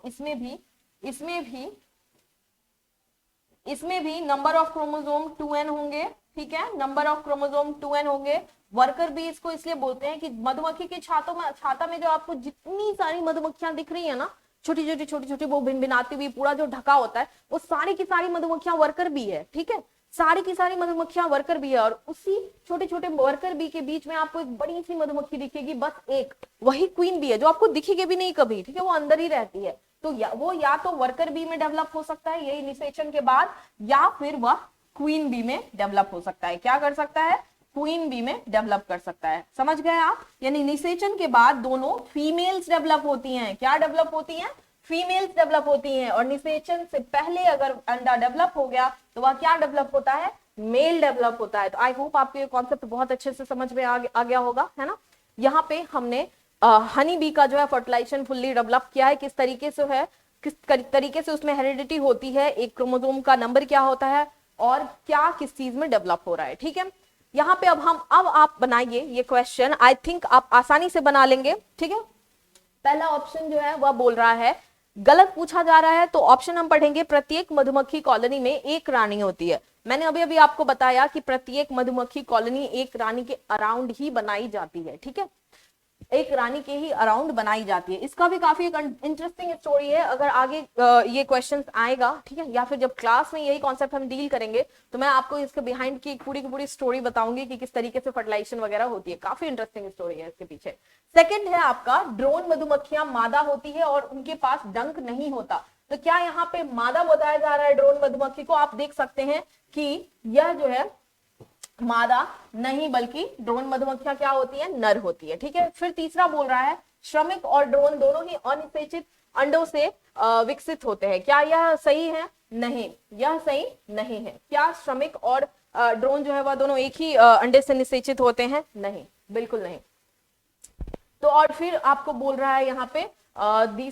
इसमें भी नंबर ऑफ क्रोमोसोम 2n होंगे, ठीक है, नंबर ऑफ क्रोमोसोम 2n होंगे। वर्कर बी इसको इसलिए बोलते हैं कि मधुमक्खी के छाता में जो आपको जितनी सारी मधुमक्खियां दिख रही है ना, छोटी छोटी वो भिनभिनाती हुई पूरा जो ढका होता है, वो सारी की सारी मधुमक्खियां वर्कर बी है, ठीक है, सारी की सारी मधुमक्खियां वर्कर बी है। और उसी छोटे छोटे वर्कर बी के बीच में आपको एक बड़ी सी मधुमक्खी दिखेगी, बस एक, वही क्वीन बी है जो आपको दिखेगी भी नहीं कभी, ठीक है, वो अंदर ही रहती है। तो वो या तो वर्कर बी में डेवलप हो सकता है यही निषेचन के बाद, या फिर वह क्वीन बी में डेवलप हो सकता है। क्या कर सकता है, क्वीन बी में डेवलप कर सकता है। समझ गए आप, यानी निषेचन के बाद दोनों फीमेल्स डेवलप होती हैं। क्या डेवलप होती हैं, फीमेल्स डेवलप होती हैं। और निषेचन से पहले अगर अंडा डेवलप हो गया तो वह क्या डेवलप होता है, मेल डेवलप होता है। तो आई होप आपको ये कॉन्सेप्ट बहुत अच्छे से समझ में आ गया होगा, है ना। यहाँ पे हमने हनी बी का जो है फर्टिलाइजेशन फुल्ली डेवलप किया है, किस तरीके से है, किस तरीके से उसमें हेरिडिटी होती है, एक क्रोमोसोम का नंबर क्या होता है और क्या किस चीज में डेवलप हो रहा है, ठीक है। यहाँ पे अब आप बनाइए ये क्वेश्चन, आई थिंक आप आसानी से बना लेंगे, ठीक है। पहला ऑप्शन जो है वह बोल रहा है, गलत पूछा जा रहा है तो ऑप्शन हम पढ़ेंगे, प्रत्येक मधुमक्खी कॉलोनी में एक रानी होती है। मैंने अभी आपको बताया कि प्रत्येक मधुमक्खी कॉलोनी एक रानी के अराउंड ही बनाई जाती है, ठीक है, एक रानी के ही अराउंड बनाई जाती है। इसका भी काफी एक इंटरेस्टिंग स्टोरी है, अगर आगे ये क्वेश्चंस आएगा, ठीक है, या फिर जब क्लास में यही कॉन्सेप्ट हम डील करेंगे तो मैं आपको इसके बिहाइंड की पूरी स्टोरी बताऊंगी कि किस तरीके से फर्टिलाइजेशन वगैरह होती है। काफी इंटरेस्टिंग स्टोरी है इसके पीछे। सेकंड है आपका, ड्रोन मधुमक्खियां मादा होती है और उनके पास डंक नहीं होता। तो क्या यहाँ पे मादा बताया जा रहा है ड्रोन मधुमक्खी को? आप देख सकते हैं कि यह जो है मादा नहीं, बल्कि ड्रोन मधुमक्खियां क्या होती है, नर होती है, ठीक है। फिर तीसरा बोल रहा है श्रमिक और ड्रोन दोनों ही अनिषेचित अंडों से विकसित होते हैं। क्या यह सही है? नहीं, यह सही नहीं है। क्या श्रमिक और ड्रोन जो है वह दोनों एक ही अंडे से निषेचित होते हैं? नहीं, बिल्कुल नहीं। तो और फिर आपको बोल रहा है यहाँ पे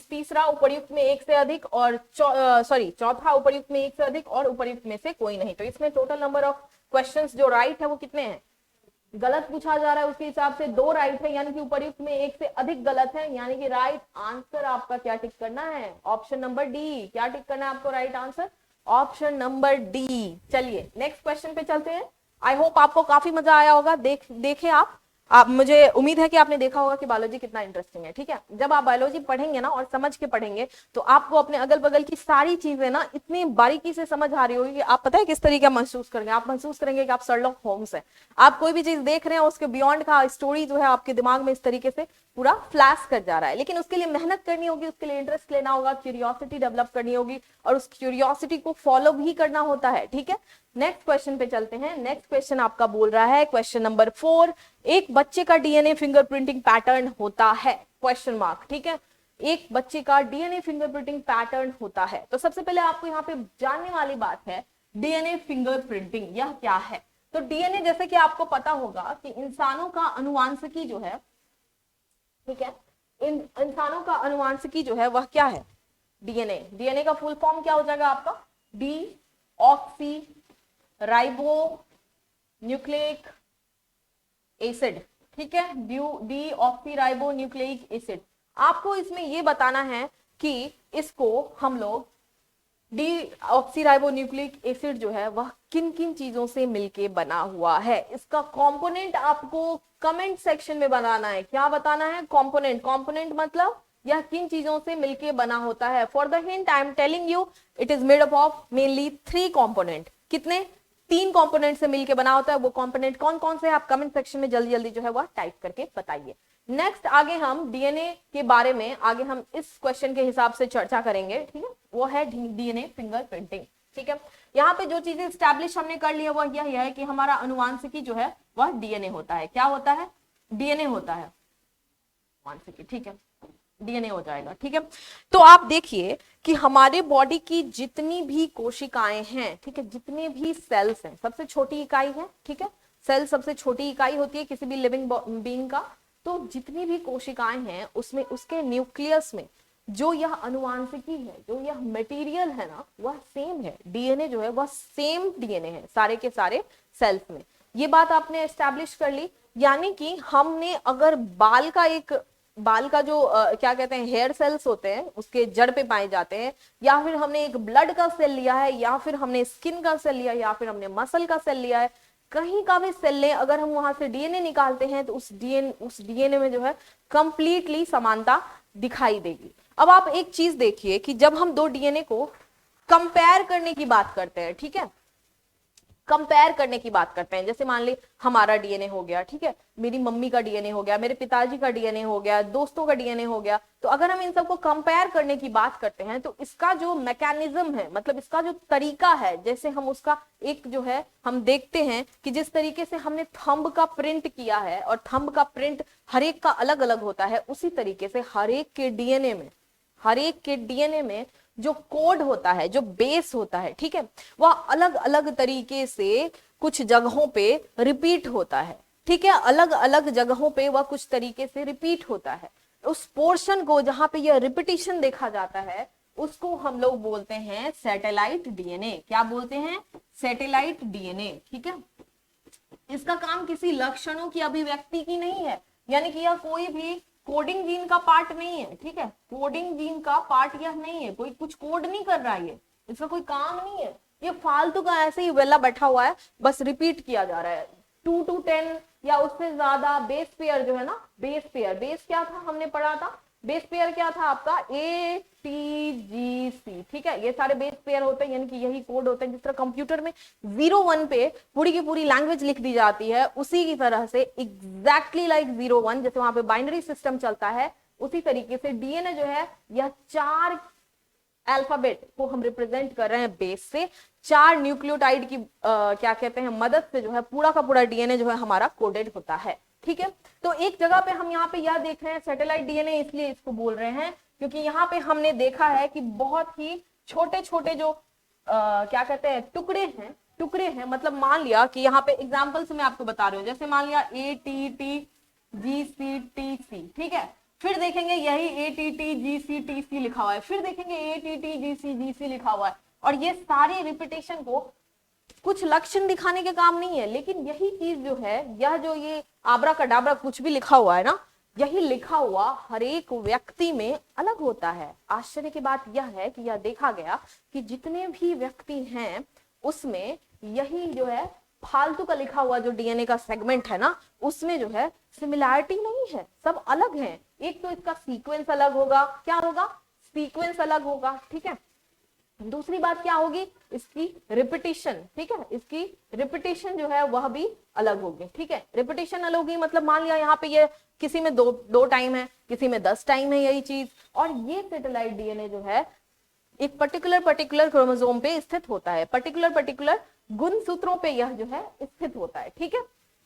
तीसरा उपर्युक्त में एक से अधिक और चौथा उपर्युक्त में एक से अधिक और उपर्युक्त में से कोई नहीं। तो इसमें टोटल नंबर ऑफ क्वेश्चंस जो राइट है वो कितने हैं? गलत पूछा जा रहा है उसके हिसाब से 2 राइट है, यानी कि उपर्युक्त में एक से अधिक गलत है, यानी कि राइट आंसर आपका क्या टिक करना है? Option number D. क्या टिक करना है आपको right answer? Option number D. चलिए नेक्स्ट क्वेश्चन पे चलते हैं। आई होप आपको काफी मजा आया होगा। देखे आप मुझे उम्मीद है कि आपने देखा होगा कि बायोलॉजी कितना इंटरेस्टिंग है। ठीक है, जब आप बायोलॉजी पढ़ेंगे ना और समझ के पढ़ेंगे तो आपको अपने अगल बगल की सारी चीजें ना इतनी बारीकी से समझ आ रही होगी कि आप पता है किस तरीके महसूस करेंगे। आप महसूस करेंगे कि आप शर्लॉक होम्स हैं। आप कोई भी चीज देख रहे हैं उसके बियॉन्ड का स्टोरी जो है आपके दिमाग में इस तरीके से पूरा फ्लैश कर जा रहा है। लेकिन उसके लिए मेहनत करनी होगी, उसके लिए इंटरेस्ट लेना होगा, क्यूरियोसिटी डेवलप करनी होगी और उस क्यूरियोसिटी को फॉलो भी करना होता है। ठीक है, नेक्स्ट क्वेश्चन पे चलते हैं। नेक्स्ट क्वेश्चन आपका बोल रहा है क्वेश्चन नंबर 4, एक बच्चे का डीएनए फिंगरप्रिंटिंग पैटर्न होता है? Question mark. ठीक है, एक बच्चे का डीएनए फिंगरप्रिंटिंग पैटर्न होता है। तो सबसे पहले आपको यहाँ पे जानने वाली बात है डीएनए फिंगरप्रिंटिंग यह क्या है। तो डीएनए जैसे कि आपको पता होगा कि इंसानों का अनुवांशिकी जो है, ठीक है, इंसानों का अनुवांशिकी जो है वह क्या है? डीएनए। डीएनए का फुल फॉर्म क्या हो जाएगा आपका? D oxy ribo nucleic acid. ठीक है, D oxy ribo nucleic acid. आपको इसमें यह बताना है कि इसको हम लोग D oxy ribo nucleic acid जो है वह किन किन चीजों से मिलके बना हुआ है। इसका कंपोनेंट आपको कमेंट सेक्शन में बताना है। क्या बताना है? कंपोनेंट। कंपोनेंट मतलब यह किन चीजों से मिलके बना होता है। For the hint I am telling you it is made up of mainly 3 component. कितने? 3 कंपोनेंट से मिलके बना होता है। वो कंपोनेंट कौन कौन से आप कमेंट सेक्शन में जल्दी जल्दी जो है वह टाइप करके बताइए। नेक्स्ट आगे हम डीएनए के बारे में आगे हम इस क्वेश्चन के हिसाब से चर्चा करेंगे। ठीक है, वो है डीएनए फिंगरप्रिंटिंग। ठीक है, यहाँ पे जो चीजें स्टैब्लिश हमने कर लिया वह यह है कि हमारा अनुवांशिकी जो है वह डीएनए होता है। क्या होता है? डीएनए होता है अनुवांशिकी। ठीक है, डीएनए हो जाएगा। ठीक है, तो आप देखिए कि हमारे बॉडी की जितनी भी कोशिकाएं हैं, ठीक है, जितने भी सेल्स हैं, सबसे छोटी इकाई है। ठीक है, सेल सबसे छोटी इकाई होती है किसी भी लिविंग बीइंग का। तो जितनी भी कोशिकाएं हैं उसमें उसके न्यूक्लियस में जो यह अनुवांशिकी है, जो यह मटेरियल है ना, वह सेम है। डीएनए जो है वह सेम डीएनए है सारे के सारे सेल्स में। ये बात आपने एस्टैब्लिश कर ली। यानी कि हमने अगर बाल का जो क्या कहते हैं हेयर सेल्स होते हैं उसके जड़ पे पाए जाते हैं, या फिर हमने एक ब्लड का सेल लिया है, या फिर हमने स्किन का सेल लिया है, या फिर हमने मसल का सेल लिया है, कहीं का भी सेल लें, अगर हम वहां से डीएनए निकालते हैं तो उस डीएनए में जो है कंप्लीटली समानता दिखाई देगी। अब आप एक चीज देखिए कि जब हम 2 डीएनए को कंपेयर करने की बात करते हैं, ठीक है, कंपेयर करने की बात करते हैं, जैसे मान ली हमारा डीएनए हो गया, ठीक है, मेरी मम्मी का डीएनए हो गया, मेरे पिताजी का डीएनए हो गया, दोस्तों का डीएनए हो गया, तो अगर हम इन सबको कंपेयर करने की बात करते हैं तो इसका जो मैकेनिज्म है, मतलब इसका जो तरीका है, जैसे हम उसका एक जो है हम देखते हैं कि जिस तरीके से हमने थंब का प्रिंट किया है और थंब का प्रिंट हर एक का अलग अलग होता है, उसी तरीके से हर एक के डीएनए में जो कोड होता है, जो बेस होता है, ठीक है, वह अलग अलग तरीके से कुछ जगहों पे रिपीट होता है। ठीक है, अलग अलग जगहों पे वह कुछ तरीके से रिपीट होता है। उस पोर्शन को जहां पे यह रिपीटिशन देखा जाता है उसको हम लोग बोलते हैं सैटेलाइट डीएनए। क्या बोलते हैं? Satellite DNA. ठीक है, इसका काम किसी लक्षणों की अभिव्यक्ति की नहीं है, यानी कि यह कोई भी कोडिंग जीन का पार्ट नहीं है। ठीक है, कोडिंग जीन का पार्ट यह नहीं है, कोई कुछ कोड नहीं कर रहा है, इसका कोई काम नहीं है, ये फालतू का ऐसे ही वेला बैठा हुआ है, बस रिपीट किया जा रहा है। 2 to 10 या उससे ज्यादा बेस पेयर जो है ना, बेस पेयर, बेस क्या था हमने पढ़ा था, बेस पेयर क्या था आपका? ATGC। ठीक है, ये सारे बेस पेयर होते हैं, यानी कि यही कोड होते हैं। जिस तरह कंप्यूटर में 0-1 पे पूरी की पूरी लैंग्वेज लिख दी जाती है, उसी की तरह से एग्जैक्टली लाइक 0-1 जैसे वहां पे बाइनरी सिस्टम चलता है, उसी तरीके से डीएनए जो है यह 4 अल्फाबेट को हम रिप्रेजेंट कर रहे हैं बेस से। 4 न्यूक्लियोटाइड की क्या कहते हैं मदद से जो है पूरा का पूरा डीएनए जो है हमारा कोडेड होता है। ठीक है। तो एक जगह पे हम यहाँ पे यह देख रहे हैं सैटेलाइट डीएनए, इसलिए इसको बोल रहे हैं क्योंकि यहाँ पे हमने देखा है कि बहुत ही छोटे छोटे जो क्या कहते हैं टुकड़े हैं, मतलब मान लिया कि यहाँ पे एग्जाम्पल से मैं आपको बता रही हूँ, जैसे मान लिया ATTGCTC, ठीक है, फिर देखेंगे यही ATTGCTC लिखा हुआ है, फिर देखेंगे ATTGCGC लिखा हुआ है, और ये सारे रिपीटेशन को कुछ लक्षण दिखाने के काम नहीं है, लेकिन यही चीज जो है, यह जो ये आबरा कडाबरा कुछ भी लिखा हुआ है ना, यही लिखा हुआ हर एक व्यक्ति में अलग होता है। आश्चर्य की बात यह है कि यह देखा गया कि जितने भी व्यक्ति हैं उसमें यही जो है फालतू का लिखा हुआ जो डीएनए का सेगमेंट है ना, उसमें जो है सिमिलैरिटी नहीं है, सब अलग है। एक तो इसका सीक्वेंस अलग होगा, क्या होगा, सीक्वेंस अलग होगा, ठीक है। दूसरी बात क्या होगी, इसकी रिपीटिशन, ठीक है, इसकी रिपीटिशन जो है वह भी अलग होगी, ठीक है। रिपीटिशन अलग होगी मतलब मान लिया यहाँ पे ये किसी में दो टाइम है, किसी में 10 टाइम है यही चीज, और ये सैटेलाइट डीएनए जो है एक पर्टिकुलर क्रोमोसोम पे स्थित होता है, पर्टिकुलर गुणसूत्रों पे यह जो है स्थित होता है, ठीक है।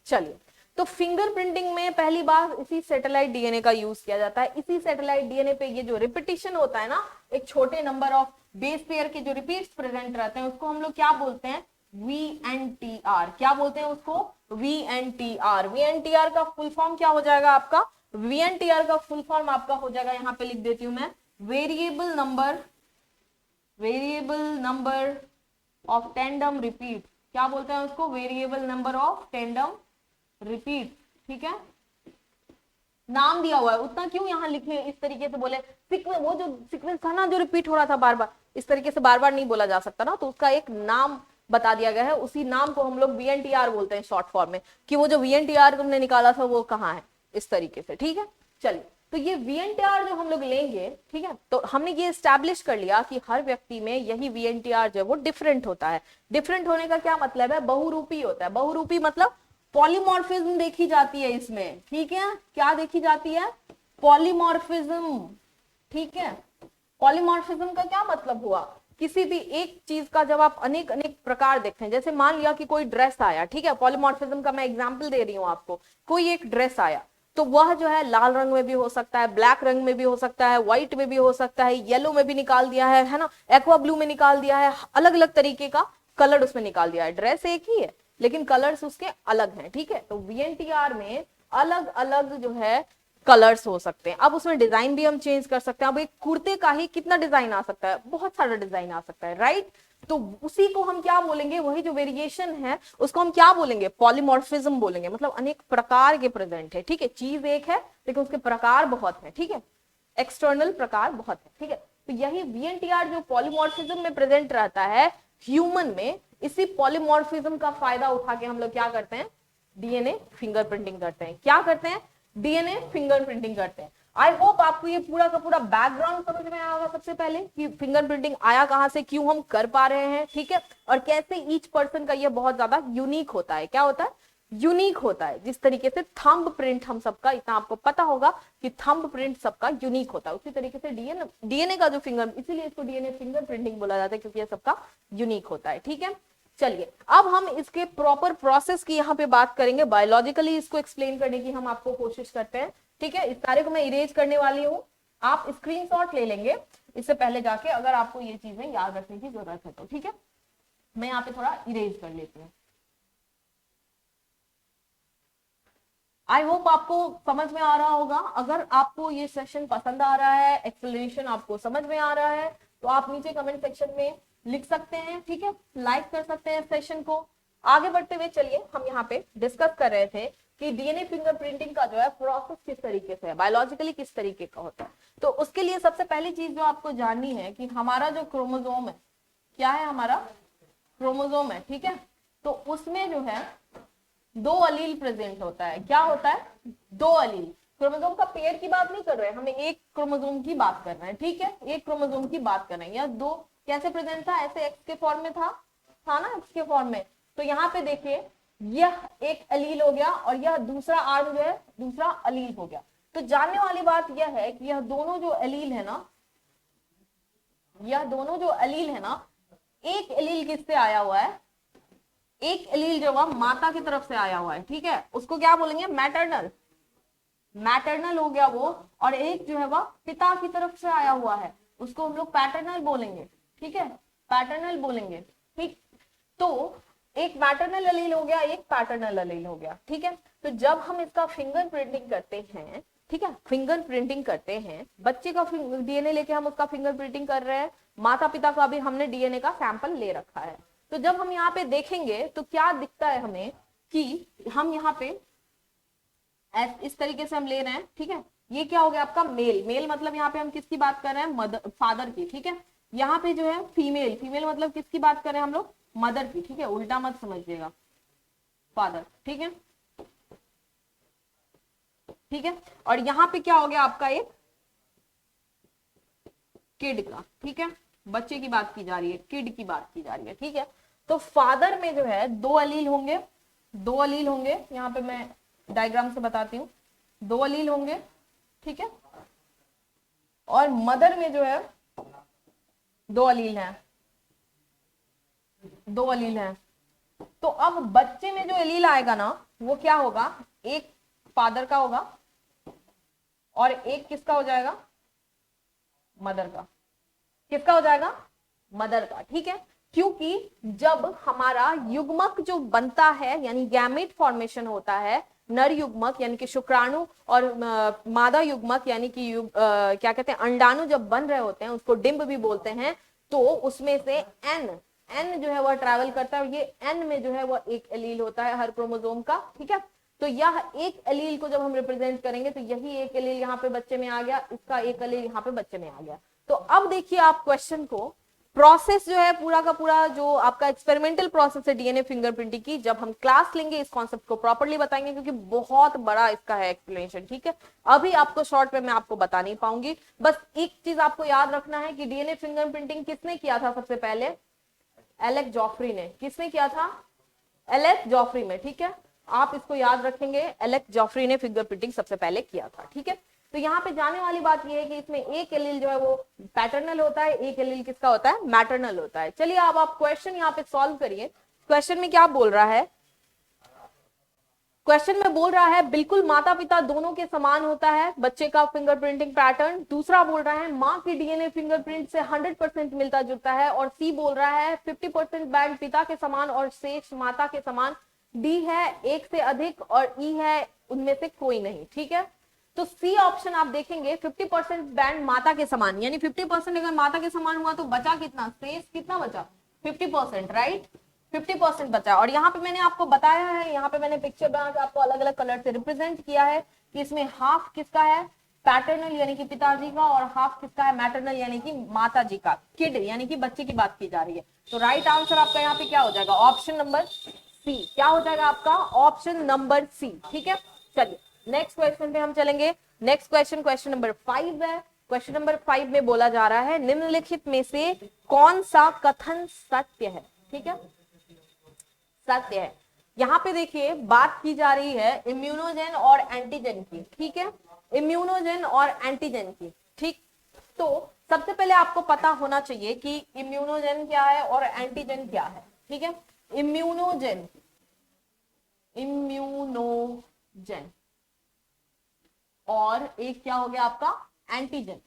चलिए, तो फिंगरप्रिंटिंग में पहली बार इसी सैटेलाइट डीएनए का यूज किया जाता है। इसी सैटेलाइट डीएनए पे ये जो रिपीटिशन होता है ना, एक छोटे नंबर ऑफ बेस पेयर के जो रिपीट्स प्रेजेंट रहते हैं, उसको हम लोग क्या बोलते हैं, VNTR। क्या बोलते हैं उसको, VNTR। VNTR का फुल फॉर्म क्या हो जाएगा आपका, VNTR का फुल फॉर्म आपका हो जाएगा, यहां पे लिख देती हूं मैं, variable number of tandem repeat. क्या बोलते हैं उसको, variable number of tandem repeat, ठीक है। नाम दिया हुआ है, उतना क्यों यहाँ लिखे, इस तरीके से बोले सीक्वेंस, वो जो सीक्वेंस था ना जो रिपीट हो रहा था बार बार, इस तरीके से बार बार नहीं बोला जा सकता ना, तो उसका एक नाम बता दिया गया है, उसी नाम को हम लोग VNTR बोलते हैं शॉर्ट फॉर्म में, कि वो जो VNTR तुमने निकाला था वो कहाँ है, इस तरीके से, ठीक है। चलिए, तो ये VNTR जो हम लोग लेंगे, ठीक है, तो हमने ये स्टैब्लिश कर लिया कि हर व्यक्ति में यही VNTR जो है वो डिफरेंट होता है। डिफरेंट होने का क्या मतलब है, बहुरूपी होता है। बहुरूपी मतलब पॉलीमॉर्फिज्म देखी जाती है इसमें, ठीक है। क्या देखी जाती है, पॉलीमॉर्फिज्म, ठीक है। पॉलीमॉर्फिज्म का क्या मतलब हुआ, किसी भी एक चीज का जब आप अनेक अनेक प्रकार देखते हैं, जैसे मान लिया कि कोई ड्रेस आया, ठीक है, पॉलीमॉर्फिज्म का मैं एग्जांपल दे रही हूं आपको, कोई एक ड्रेस आया, तो वह जो है लाल रंग में भी हो सकता है, ब्लैक रंग में भी हो सकता है, व्हाइट में भी हो सकता है, येलो में भी निकाल दिया है ना, एक्वा ब्लू में निकाल दिया है, अलग अलग तरीके का कलर उसमें निकाल दिया है। ड्रेस एक ही है लेकिन कलर्स उसके अलग हैं, ठीक है। तो VNTR में अलग अलग जो है कलर्स हो सकते हैं। अब उसमें डिजाइन भी हम चेंज कर सकते हैं। अब एक कुर्ते का ही कितना डिजाइन आ सकता है, बहुत सारा डिजाइन आ सकता है, राइट। तो उसी को हम क्या बोलेंगे, वही जो वेरिएशन है उसको हम क्या बोलेंगे, पॉलीमॉर्फिज्म बोलेंगे। मतलब अनेक प्रकार के प्रेजेंट है, ठीक है। चीज एक है लेकिन उसके प्रकार बहुत है, ठीक है, एक्सटर्नल प्रकार बहुत है, ठीक है। तो यही VNTR जो पॉलीमॉर्फिज्म में प्रेजेंट रहता है ह्यूमन में, इसी पॉलीमॉर्फिज्म का फायदा उठा के हम लोग क्या करते हैं, डीएनए फिंगरप्रिंटिंग करते हैं। क्या करते हैं, डीएनए फिंगरप्रिंटिंग करते हैं। आई होप आपको ये पूरा का पूरा बैकग्राउंड समझ में आया होगा सबसे पहले, कि फिंगरप्रिंटिंग आया कहां से, क्यों हम कर पा रहे हैं, ठीक है, और कैसे ईच पर्सन का ये बहुत ज्यादा यूनिक होता है। क्या होता है, यूनिक होता है। जिस तरीके से थंब प्रिंट हम सबका, इतना आपको पता होगा कि थंब प्रिंट सबका यूनिक होता है, उसी तरीके से डीएनए का जो फिंगर, इसीलिए इसको डीएनए फिंगरप्रिंटिंग बोला जाता है, क्योंकि ये सबका यूनिक होता है, ठीक है। चलिए, अब हम इसके प्रॉपर प्रोसेस की यहाँ पे बात करेंगे, बायोलॉजिकली इसको एक्सप्लेन करने की हम आपको कोशिश करते हैं, ठीक है। इस सारे को मैं इरेज करने वाली हूँ, आप स्क्रीनशॉट ले लेंगे इससे पहले जाके, अगर आपको ये चीजें याद रखने की जरूरत है तो, ठीक है। मैं यहाँ पे थोड़ा इरेज कर लेती हूँ। आई होप आपको समझ में आ रहा होगा। अगर आपको ये सेशन पसंद आ रहा है, एक्सप्लेनेशन आपको समझ में आ रहा है, तो आप नीचे कमेंट सेक्शन में लिख सकते हैं, ठीक है, लाइक कर सकते हैं सेशन को। आगे बढ़ते हुए चलिए, हम यहाँ पे डिस्कस कर रहे थे कि डीएनए फिंगरप्रिंटिंग का जो है प्रोसेस किस तरीके से है, बायोलॉजिकली किस तरीके का होता है। तो उसके लिए सबसे पहली चीज जो आपको जाननी है कि हमारा जो क्रोमोसोम है, क्या है, हमारा क्रोमोसोम है, ठीक है। तो उसमें जो है 2 अलील प्रेजेंट होता है। क्या होता है, 2 अलील। क्रोमोसोम का पेयर की बात नहीं कर रहे हैं, हमें एक क्रोमोसोम की बात कर रहे हैं, ठीक है, एक क्रोमोसोम की बात कर रहे हैं। यह 2 कैसे प्रेजेंट था, ऐसे एक्स के फॉर्म में था ना, एक्स के फॉर्म में। तो यहाँ पे देखिए, यह एक अलील हो गया और यह दूसरा आर्म जो है दूसरा अलील हो गया। तो जानने वाली बात यह है कि यह दोनों जो अलील है ना, यह दोनों जो अलील है ना, एक अलील किससे आया हुआ है, एक एलील जो है माता की तरफ से आया हुआ है, ठीक है, उसको क्या बोलेंगे, मैटरनल, मैटरनल हो गया वो। और एक जो है वह पिता की तरफ से आया हुआ है, उसको हम लोग पैटर्नल बोलेंगे, ठीक है, पैटर्नल बोलेंगे, ठीक। तो एक मैटरनल एलील हो गया, एक पैटर्नल एलील हो गया, ठीक है। तो जब हम इसका फिंगर प्रिंटिंग करते हैं, ठीक है, फिंगर प्रिंटिंग करते हैं, बच्चे का डीएनए लेके हम उसका फिंगर प्रिंटिंग कर रहे हैं, माता पिता का भी हमने डीएनए का सैंपल ले रखा है। तो जब हम यहाँ पे देखेंगे तो क्या दिखता है हमें कि हम यहाँ पे इस तरीके से हम ले रहे हैं, ठीक है। ये क्या हो गया आपका मेल, मेल मतलब यहाँ पे हम किसकी बात कर रहे हैं, मदर, फादर की, ठीक है। यहाँ पे जो है फीमेल, फीमेल मतलब किसकी बात कर रहे हैं हम लोग, मदर की, ठीक है, उल्टा मत समझिएगा, फादर, ठीक है, ठीक है। और यहाँ पे क्या हो गया आपका एक किड का, ठीक है, बच्चे की बात की जा रही है, किड की बात की जा रही है, ठीक है। तो फादर में जो है दो अलील होंगे, दो अलील होंगे, यहाँ पे मैं डायग्राम से बताती हूँ, दो अलील होंगे, ठीक है। और मदर में जो है दो अलील हैं, दो अलील हैं। तो अब बच्चे में जो अलील आएगा ना वो क्या होगा, एक फादर का होगा और एक किसका हो जाएगा, मदर का, किसका हो जाएगा, मदर का, ठीक है। क्योंकि जब हमारा युग्मक जो बनता है यानी गैमेट फॉर्मेशन होता है, नर युग्मक यानी कि शुक्राणु और मादा युग्मक यानी कि क्या कहते हैं अंडाणु जब बन रहे होते हैं उसको डिंब भी बोलते हैं, तो उसमें से एन जो है वह ट्रैवल करता है, ये एन में जो है वह एक एलील होता है हर क्रोमोसोम का, ठीक है। तो यह एक एलील को जब हम रिप्रेजेंट करेंगे तो यही एक एलील यहाँ पे बच्चे में आ गया, इसका एक एलील यहाँ पे बच्चे में आ गया। तो अब देखिए आप क्वेश्चन को, प्रोसेस जो है पूरा का पूरा जो आपका एक्सपेरिमेंटल प्रोसेस है डीएनए फिंगरप्रिंटिंग की, जब हम क्लास लेंगे इस कॉन्सेप्ट को प्रॉपर्ली बताएंगे क्योंकि बहुत बड़ा इसका है एक्सप्लेनेशन, ठीक है। अभी आपको शॉर्ट में मैं आपको बता नहीं पाऊंगी, बस एक चीज आपको याद रखना है कि डीएनए फिंगरप्रिंटिंग किसने किया था सबसे पहले, एलेक्स जॉफरी ने, किसने किया था, एलेक्स जॉफरी में, ठीक है। आप इसको याद रखेंगे, एलेक्स जॉफरी ने फिंगरप्रिंटिंग सबसे पहले किया था, ठीक है। तो यहाँ पे जाने वाली बात यह है कि इसमें एक एलील जो है वो पैटर्नल होता है, एक एलील किसका होता है, मैटरनल होता है। चलिए अब आप क्वेश्चन यहाँ पे सॉल्व करिए। क्वेश्चन में क्या बोल रहा है, क्वेश्चन में बोल रहा है बिल्कुल माता पिता दोनों के समान होता है बच्चे का फिंगरप्रिंटिंग पैटर्न। दूसरा बोल रहा है माँ की डीएनए फिंगरप्रिंट से 100% मिलता जुलता है। और सी बोल रहा है 50% बैंड पिता के समान और शेष माता के समान। डी है एक से अधिक और ई है उनमें से कोई नहीं, ठीक है। तो सी ऑप्शन आप देखेंगे 50% बैंड माता के समान, यानी 50% अगर माता के समान हुआ तो बचा कितना, शेष कितना बचा, 50%, राइट, 50% बचा। और यहाँ पे मैंने आपको बताया है, यहाँ पे मैंने पिक्चर बना के आपको अलग अलग कलर से रिप्रेजेंट किया है कि इसमें हाफ किसका है, पैटर्नल यानी कि पिताजी का, और हाफ किसका है, मैटरनल यानी कि माता जी का, किड यानी कि बच्चे की बात की जा रही है। तो राइट आंसर आपका यहाँ पे क्या हो जाएगा, ऑप्शन नंबर सी, क्या हो जाएगा आपका, ऑप्शन नंबर सी, ठीक है। चलिए नेक्स्ट क्वेश्चन पे हम चलेंगे। नेक्स्ट क्वेश्चन, क्वेश्चन नंबर 5 है। क्वेश्चन नंबर 5 में बोला जा रहा है निम्नलिखित में से कौन सा कथन सत्य है, ठीक है, सत्य है। यहाँ पे देखिए बात की जा रही है इम्यूनोजेन और एंटीजन की, ठीक है, इम्यूनोजेन और एंटीजन की, ठीक। तो सबसे पहले आपको पता होना चाहिए कि इम्यूनोजेन क्या है और एंटीजन क्या है, ठीक है। इम्यूनोजेन, इम्यूनोजेन और एक क्या हो गया आपका एंटीजन,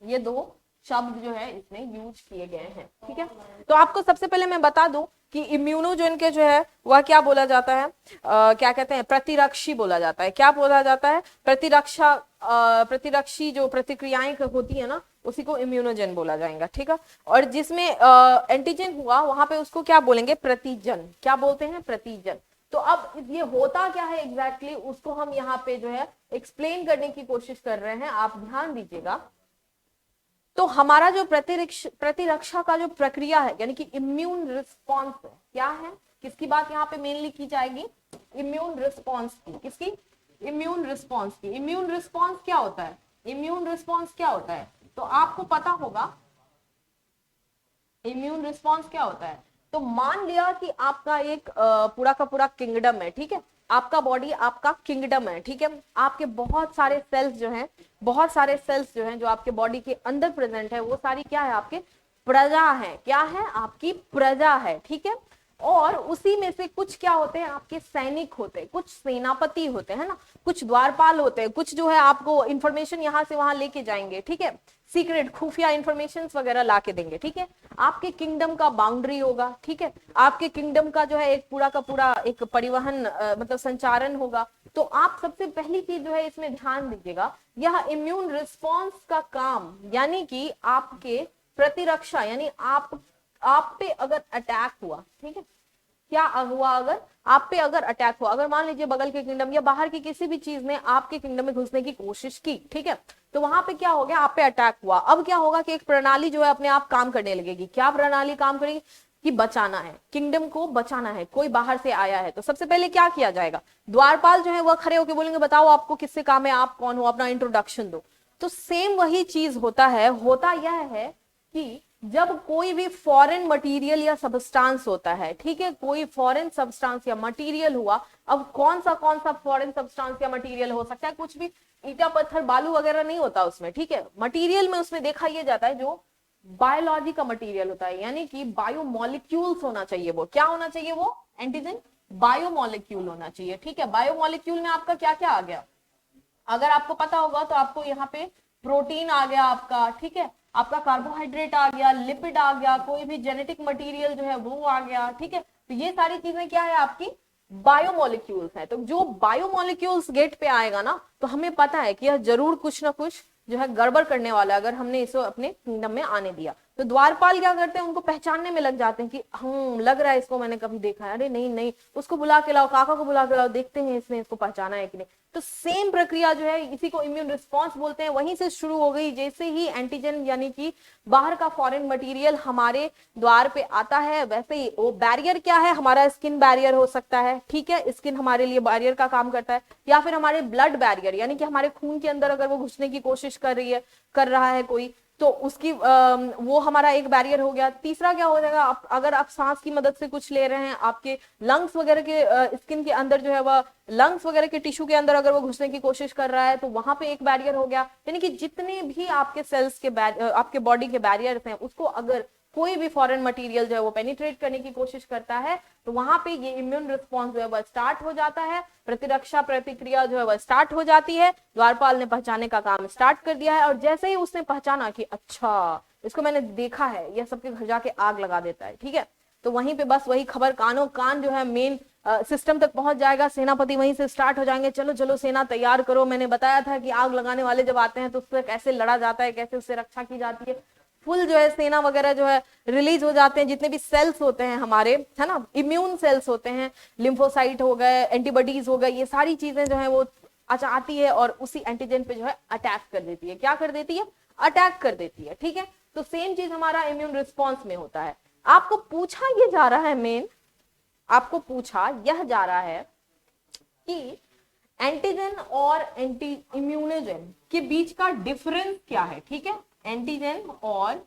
ये दो शब्द जो है इसमें यूज किए गए हैं, ठीक है। तो आपको सबसे पहले मैं बता दूं कि इम्यूनोजेन के जो है वह क्या बोला जाता है, क्या कहते हैं, प्रतिरक्षी बोला जाता है। क्या बोला जाता है, प्रतिरक्षा, प्रतिरक्षी जो प्रतिक्रियाएं होती है ना उसी को इम्यूनोजेन बोला जाएगा, ठीक है। और जिसमें एंटीजन हुआ वहां पे उसको क्या बोलेंगे, प्रतिजन, क्या बोलते हैं, प्रतिजन। तो अब ये होता क्या है एग्जैक्टली उसको हम यहाँ पे जो है एक्सप्लेन करने की कोशिश कर रहे हैं, आप ध्यान दीजिएगा। तो हमारा जो प्रतिरक्षा का जो प्रक्रिया है यानी कि इम्यून रिस्पॉन्स क्या है, किसकी बात यहाँ पे मेनली की जाएगी, इम्यून रिस्पॉन्स की, किसकी, इम्यून रिस्पॉन्स की। इम्यून रिस्पॉन्स क्या होता है, इम्यून रिस्पॉन्स क्या होता है, तो आपको पता होगा इम्यून रिस्पॉन्स क्या होता है। तो मान लिया कि आपका एक पूरा का पूरा किंगडम है, ठीक है, आपका बॉडी आपका किंगडम है, ठीक है। आपके बहुत सारे सेल्स जो हैं, बहुत सारे सेल्स जो हैं जो आपके बॉडी के अंदर प्रेजेंट है वो सारी क्या है, आपके प्रजा है, क्या है, आपकी प्रजा है, ठीक है। और उसी में से कुछ क्या होते हैं, आपके सैनिक होते हैं, कुछ सेनापति होते हैं ना, कुछ द्वारपाल होते हैं, कुछ जो है आपको इंफॉर्मेशन यहां से वहां लेके जाएंगे, ठीक है, सीक्रेट खुफिया इंफॉर्मेशन वगैरह ला के देंगे, ठीक है। आपके किंगडम का बाउंड्री होगा, ठीक है, आपके किंगडम का जो है एक पूरा का पूरा एक परिवहन मतलब संचारण होगा। तो आप सबसे पहली चीज जो है इसमें ध्यान दीजिएगा, यह इम्यून रिस्पॉन्स का काम, यानी कि आपके प्रतिरक्षा, यानी आप पे अगर अटैक हुआ, ठीक है, क्या हुआ, अगर आप पे अगर अटैक हुआ, अगर मान लीजिए बगल के किंगडम या बाहर की किसी भी चीज ने आपके किंगडम में घुसने की कोशिश की, ठीक है, तो वहां पे क्या हो गया, आप पे अटैक हुआ। अब क्या होगा कि एक प्रणाली जो है अपने आप काम करने लगेगी। क्या प्रणाली काम करेगी, कि बचाना है, किंगडम को बचाना है, कोई बाहर से आया है। तो सबसे पहले क्या किया जाएगा, द्वारपाल जो है वह खड़े होकर बोलेंगे बताओ आपको किससे काम है, आप कौन हो, अपना इंट्रोडक्शन दो। तो सेम वही चीज होता है। होता यह है कि जब कोई भी फॉरेन मटेरियल या सब्सटेंस होता है, ठीक है, कोई फॉरेन सब्सटेंस या मटेरियल हुआ, अब कौन सा फॉरेन सब्सटेंस या मटेरियल हो सकता है, कुछ भी ईटा पत्थर बालू वगैरह नहीं होता उसमें, ठीक है। मटेरियल में उसमें देखा यह जाता है जो बायोलॉजी का मटेरियल होता है, यानी कि बायोमोलिक्यूल्स होना चाहिए। वो क्या होना चाहिए, वो एंटीजन बायोमोलिक्यूल होना चाहिए, ठीक है। बायोमोलिक्यूल में आपका क्या क्या आ गया, अगर आपको पता होगा तो आपको यहाँ पे प्रोटीन आ गया आपका, ठीक है, आपका कार्बोहाइड्रेट आ गया, लिपिड आ गया, कोई भी जेनेटिक मटेरियल जो है वो आ गया, ठीक है। तो ये सारी चीजें क्या है, आपकी बायोमोलिक्यूल्स है। तो जो बायोमोलिक्यूल्स गेट पे आएगा ना, तो हमें पता है कि यह जरूर कुछ ना कुछ जो है गड़बड़ करने वाला है, अगर हमने इसे अपने किंगडम में आने दिया। तो द्वारपाल क्या करते हैं, उनको पहचानने में लग जाते हैं कि लग रहा है इसको मैंने कभी देखा है, अरे नहीं नहीं, उसको बुला के लाओ, काका को बुला के लाओ, देखते हैं इसने इसको पहचाना है कि नहीं। तो सेम प्रक्रिया जो है, इसी को इम्यून रिस्पॉन्स बोलते हैं, वहीं से शुरू हो गई। जैसे ही एंटीजन यानी कि बाहर का फॉरेन मटेरियल हमारे द्वार पे आता है, वैसे ही वो बैरियर क्या है, हमारा स्किन बैरियर हो सकता है, ठीक है, स्किन हमारे लिए बैरियर का काम करता है, या फिर हमारे ब्लड बैरियर, यानी कि हमारे खून के अंदर अगर वो घुसने की कोशिश कर रहा है कोई, तो उसकी वो हमारा एक बैरियर हो गया। तीसरा क्या हो जाएगा, अगर आप सांस की मदद से कुछ ले रहे हैं, आपके लंग्स वगैरह के स्किन के अंदर जो है वह लंग्स वगैरह के टिश्यू के अंदर अगर वो घुसने की कोशिश कर रहा है, तो वहां पे एक बैरियर हो गया। यानी कि जितने भी आपके सेल्स के आपके बॉडी के बैरियर्स हैं, उसको अगर कोई भी फॉरेन मटेरियल जो है वो पेनिट्रेट करने की कोशिश करता है, तो वहां पे ये इम्यून रिस्पॉन्स जो है वह स्टार्ट हो जाता है, प्रतिरक्षा प्रतिक्रिया जो है वह स्टार्ट हो जाती है। द्वारपाल ने पहचाने का काम स्टार्ट कर दिया है, और जैसे ही उसने पहचाना कि अच्छा इसको मैंने देखा है, यह सबके घर जाके आग लगा देता है, ठीक है। तो वहीं पे बस वही खबर कानों कान जो है मेन सिस्टम तक पहुंच जाएगा। सेनापति वहीं से स्टार्ट हो जाएंगे, चलो चलो सेना तैयार करो, मैंने बताया था कि आग लगाने वाले जब आते हैं तो उससे कैसे लड़ा जाता है, कैसे उससे रक्षा की जाती है। फुल जो है सेना वगैरह जो है रिलीज हो जाते हैं, जितने भी सेल्स होते हैं हमारे, है ना, इम्यून सेल्स होते हैं, लिम्फोसाइट हो गए, एंटीबॉडीज हो गए, ये सारी चीजें जो है वो आती है और उसी एंटीजन पे जो है अटैक कर देती है। क्या कर देती है, अटैक कर देती है, ठीक है। तो सेम चीज हमारा इम्यून रिस्पॉन्स में होता है। आपको पूछा ये जा रहा है मेन, आपको पूछा यह जा रहा है कि एंटीजन और एंटी इम्यूनोजन के बीच का डिफरेंस क्या है, ठीक है। एंटीजन और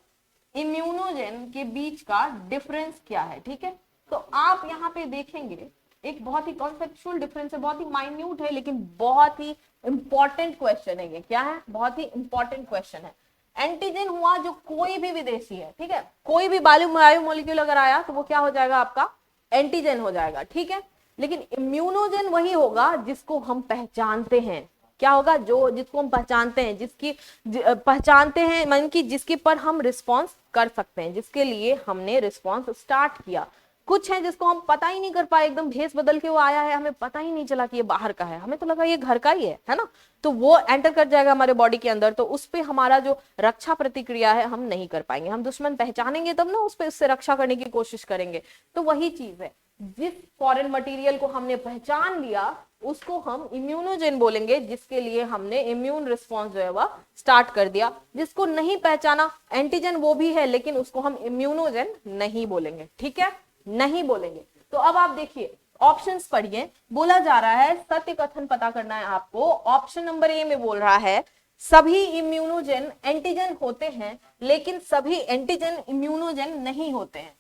इम्यूनोजन के बीच का डिफरेंस क्या है, ठीक है। तो आप यहाँ पे देखेंगे एक बहुत ही कॉन्सेप्चुअल डिफरेंस है, बहुत ही माइन्यूट है, लेकिन बहुत ही इंपॉर्टेंट क्वेश्चन है ये। क्या है, बहुत ही इंपॉर्टेंट क्वेश्चन है। एंटीजन हुआ जो कोई भी विदेशी है, ठीक है, कोई भी बायोमोलिक्यूल अगर आया तो वो क्या हो जाएगा, आपका एंटीजन हो जाएगा, ठीक है। लेकिन इम्यूनोजन वही होगा जिसको हम पहचानते हैं। क्या होगा, जो जिसको हम पहचानते हैं, पहचानते हैं मन की, जिसके पर हम रिस्पॉन्स कर सकते हैं, जिसके लिए हमने रिस्पॉन्स स्टार्ट किया। कुछ है जिसको हम पता ही नहीं कर पाए, एकदम भेस बदल के वो आया है, हमें पता ही नहीं चला कि ये बाहर का है, हमें तो लगा ये घर का ही है ना। तो वो एंटर कर जाएगा हमारे बॉडी के अंदर, तो उस पे हमारा जो रक्षा प्रतिक्रिया है हम नहीं कर पाएंगे। हम दुश्मन पहचानेंगे तब ना उस पे उससे रक्षा करने की कोशिश करेंगे। तो वही चीज है, जिस फॉरेन मटेरियल को हमने पहचान लिया उसको हम इम्यूनोजेन बोलेंगे, जिसके लिए हमने इम्यून रिस्पॉन्स जो है वह स्टार्ट कर दिया। जिसको नहीं पहचाना, एंटीजन वो भी है लेकिन उसको हम इम्यूनोजेन नहीं बोलेंगे, ठीक है, नहीं बोलेंगे। तो अब आप देखिए ऑप्शंस पढ़िए, बोला जा रहा है सत्य कथन पता करना है आपको। ऑप्शन नंबर ए में बोल रहा है सभी इम्यूनोजेन एंटीजन होते हैं लेकिन सभी एंटीजन इम्यूनोजेन नहीं होते हैं।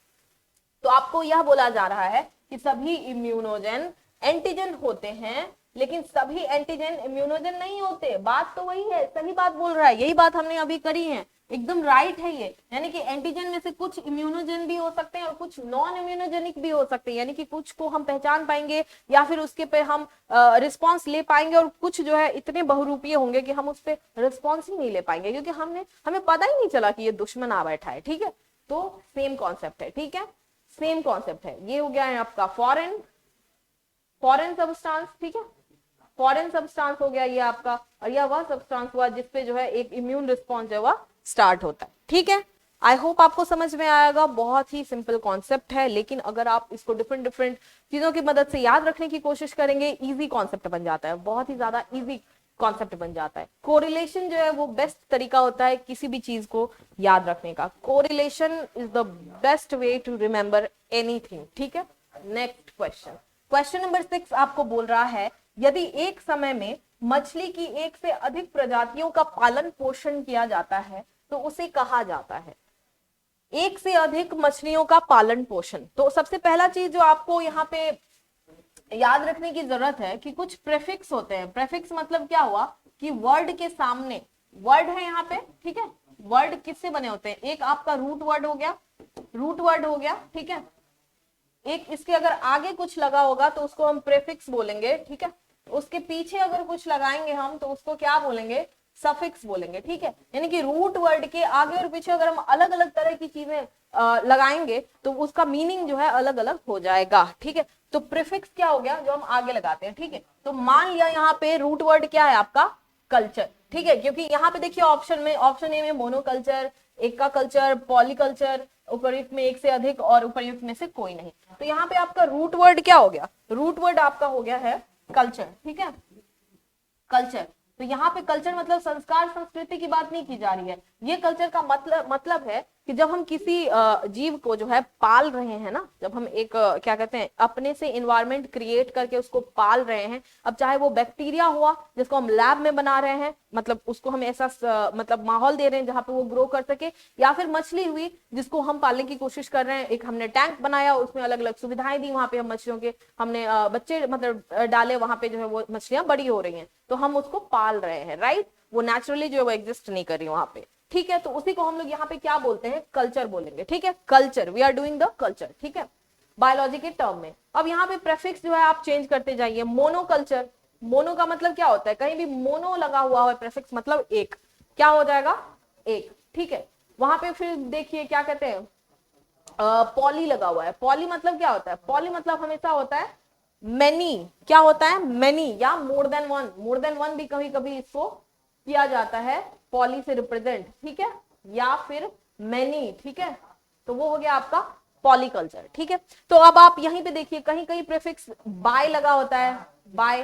तो आपको यह बोला जा रहा है कि सभी इम्यूनोजेन एंटीजन होते हैं लेकिन सभी एंटीजन इम्यूनोजेन नहीं होते। बात तो वही है, सही बात बोल रहा है, यही बात हमने अभी करी है। एकदम राइट है ये, यानी कि एंटीजन में से कुछ इम्यूनोजन भी हो सकते हैं और कुछ नॉन इम्यूनोजेनिक भी हो सकते हैं, यानी कि कुछ को हम पहचान पाएंगे या फिर उसके पे हम रिस्पॉन्स ले पाएंगे, और कुछ जो है इतने बहुरूपीय होंगे कि हम उस पर रिस्पॉन्स ही नहीं ले पाएंगे, क्योंकि हमें पता ही नहीं चला कि ये दुश्मन आ बैठा है। ठीक है, तो सेम कॉन्सेप्ट है। ठीक है, सेम कॉन्सेप्ट है। ये हो गया है आपका फॉरेन सब्सटेंस। ठीक है, फॉरेन सब्सटेंस हो गया ये आपका, और यह वह सब्सटेंस हुआ जिसपे जो है एक इम्यून रिस्पॉन्स जो वह स्टार्ट होता है। ठीक है, आई होप आपको समझ में आएगा। बहुत ही सिंपल कॉन्सेप्ट है, लेकिन अगर आप इसको डिफरेंट डिफरेंट चीजों की मदद से याद रखने की कोशिश करेंगे, इजी कॉन्सेप्ट बन जाता है, बहुत ही ज्यादा इजी कॉन्सेप्ट बन जाता है। कोरिलेशन जो है वो बेस्ट तरीका होता है किसी भी चीज को याद रखने का। Correlation is the best way to remember anything. ठीक है, नेक्स्ट क्वेश्चन, क्वेश्चन नंबर 6 आपको बोल रहा है, यदि एक समय में मछली की एक से अधिक प्रजातियों का पालन पोषण किया जाता है तो उसे कहा जाता है। एक से अधिक मछलियों का पालन पोषण, तो सबसे पहला चीज जो आपको यहाँ पे याद रखने की जरूरत है कि कुछ प्रेफिक्स होते हैं। प्रेफिक्स मतलब क्या हुआ कि वर्ड के सामने वर्ड है यहाँ पे। ठीक है, वर्ड किससे बने होते हैं, एक आपका रूट वर्ड हो गया, रूट वर्ड हो गया। ठीक है, एक इसके अगर आगे कुछ लगा होगा तो उसको हम प्रेफिक्स बोलेंगे। ठीक है, उसके पीछे अगर कुछ लगाएंगे हम तो उसको क्या बोलेंगे, सफिक्स बोलेंगे। ठीक है, यानी कि रूट वर्ड के आगे और पीछे अगर हम अलग अलग तरह की चीजें लगाएंगे तो उसका मीनिंग जो है अलग अलग हो जाएगा। ठीक है, तो प्रीफिक्स क्या हो गया, जो हम आगे लगाते हैं। ठीक है, तो मान लिया यहाँ पे रूट वर्ड क्या है आपका, कल्चर। ठीक है, क्योंकि यहाँ पे देखिए ऑप्शन ए में मोनोकल्चर, एक का कल्चर, पॉलीकल्चर, उपरयुक्त में एक से अधिक और उपरयुक्त में से कोई नहीं। तो यहाँ पे आपका रूट वर्ड क्या हो गया, रूट वर्ड आपका हो गया है कल्चर। ठीक है, कल्चर। तो यहाँ पे कल्चर मतलब संस्कार संस्कृति की बात नहीं की जा रही है। ये कल्चर का मतलब है कि जब हम किसी जीव को जो है पाल रहे हैं ना, जब हम एक क्या कहते हैं अपने से इन्वायरमेंट क्रिएट करके उसको पाल रहे हैं, अब चाहे वो बैक्टीरिया हुआ जिसको हम लैब में बना रहे हैं, मतलब उसको हम ऐसा मतलब माहौल दे रहे हैं जहां पे वो ग्रो कर सके, या फिर मछली हुई जिसको हम पालने की कोशिश कर रहे हैं, एक हमने टैंक बनाया, उसमें अलग अलग सुविधाएं दी, वहां पे हम मछलियों के हमने बच्चे मतलब डाले, वहां पे जो है वो मछलियां बड़ी हो रही हैं, तो हम उसको पाल रहे हैं। राइट, वो नेचुरली जो है वो एग्जिस्ट नहीं कर रही वहां पे। ठीक है, तो उसी को हम लोग यहाँ पे क्या बोलते हैं, कल्चर बोलेंगे। ठीक है, culture, we are doing the culture. ठीक है, बायोलॉजी के टर्म में। अब यहाँ पे प्रेफिक्स जो है आप चेंज करते जाइए। मोनोकल्चर, मोनो का मतलब क्या होता है, कहीं भी मोनो लगा हुआ है प्रेफिक्स मतलब एक, क्या हो जाएगा, एक। ठीक है, वहां पे फिर देखिए क्या कहते हैं, पॉली लगा हुआ है। पॉली मतलब क्या होता है, पॉली मतलब हमेशा होता है मेनी, क्या होता है, मेनी या more than one. More than one भी कभी कभी इसको किया जाता है पॉली से रिप्रेजेंट। ठीक है, या फिर मेनी। ठीक है, तो वो हो गया आपका पॉलीकल्चर। ठीक है, तो अब आप यहीं पे देखिए कहीं कहीं प्रीफिक्स बाय लगा होता है, बाय।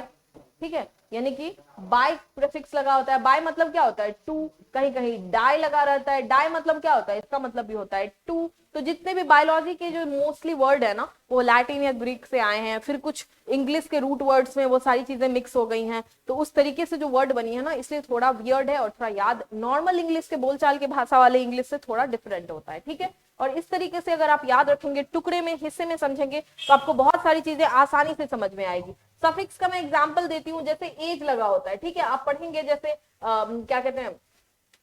ठीक है, यानी कि बाय प्रीफिक्स लगा होता है। बाय मतलब क्या होता है, टू। कहीं कहीं डाई लगा रहता है, डाई मतलब क्या होता है, इसका मतलब भी होता है टू। तो जितने भी बायोलॉजी के जो मोस्टली वर्ड है ना, वो लैटिन या ग्रीक से आए हैं, फिर कुछ इंग्लिश के रूट वर्ड्स में वो सारी चीजें मिक्स हो गई हैं, तो उस तरीके से जो वर्ड बनी है ना, इसलिए थोड़ा वियर्ड है और थोड़ा याद नॉर्मल इंग्लिश के बोलचाल के भाषा वाले इंग्लिश से थोड़ा डिफरेंट होता है। ठीक है, और इस तरीके से अगर आप याद रखेंगे, टुकड़े में हिस्से में समझेंगे, तो आपको बहुत सारी चीजें आसानी से समझ में आएगी। सफिक्स का मैं एग्जांपल देती हूँ, जैसे एज लगा होता है। ठीक है, आप पढ़ेंगे जैसे क्या कहते हैं,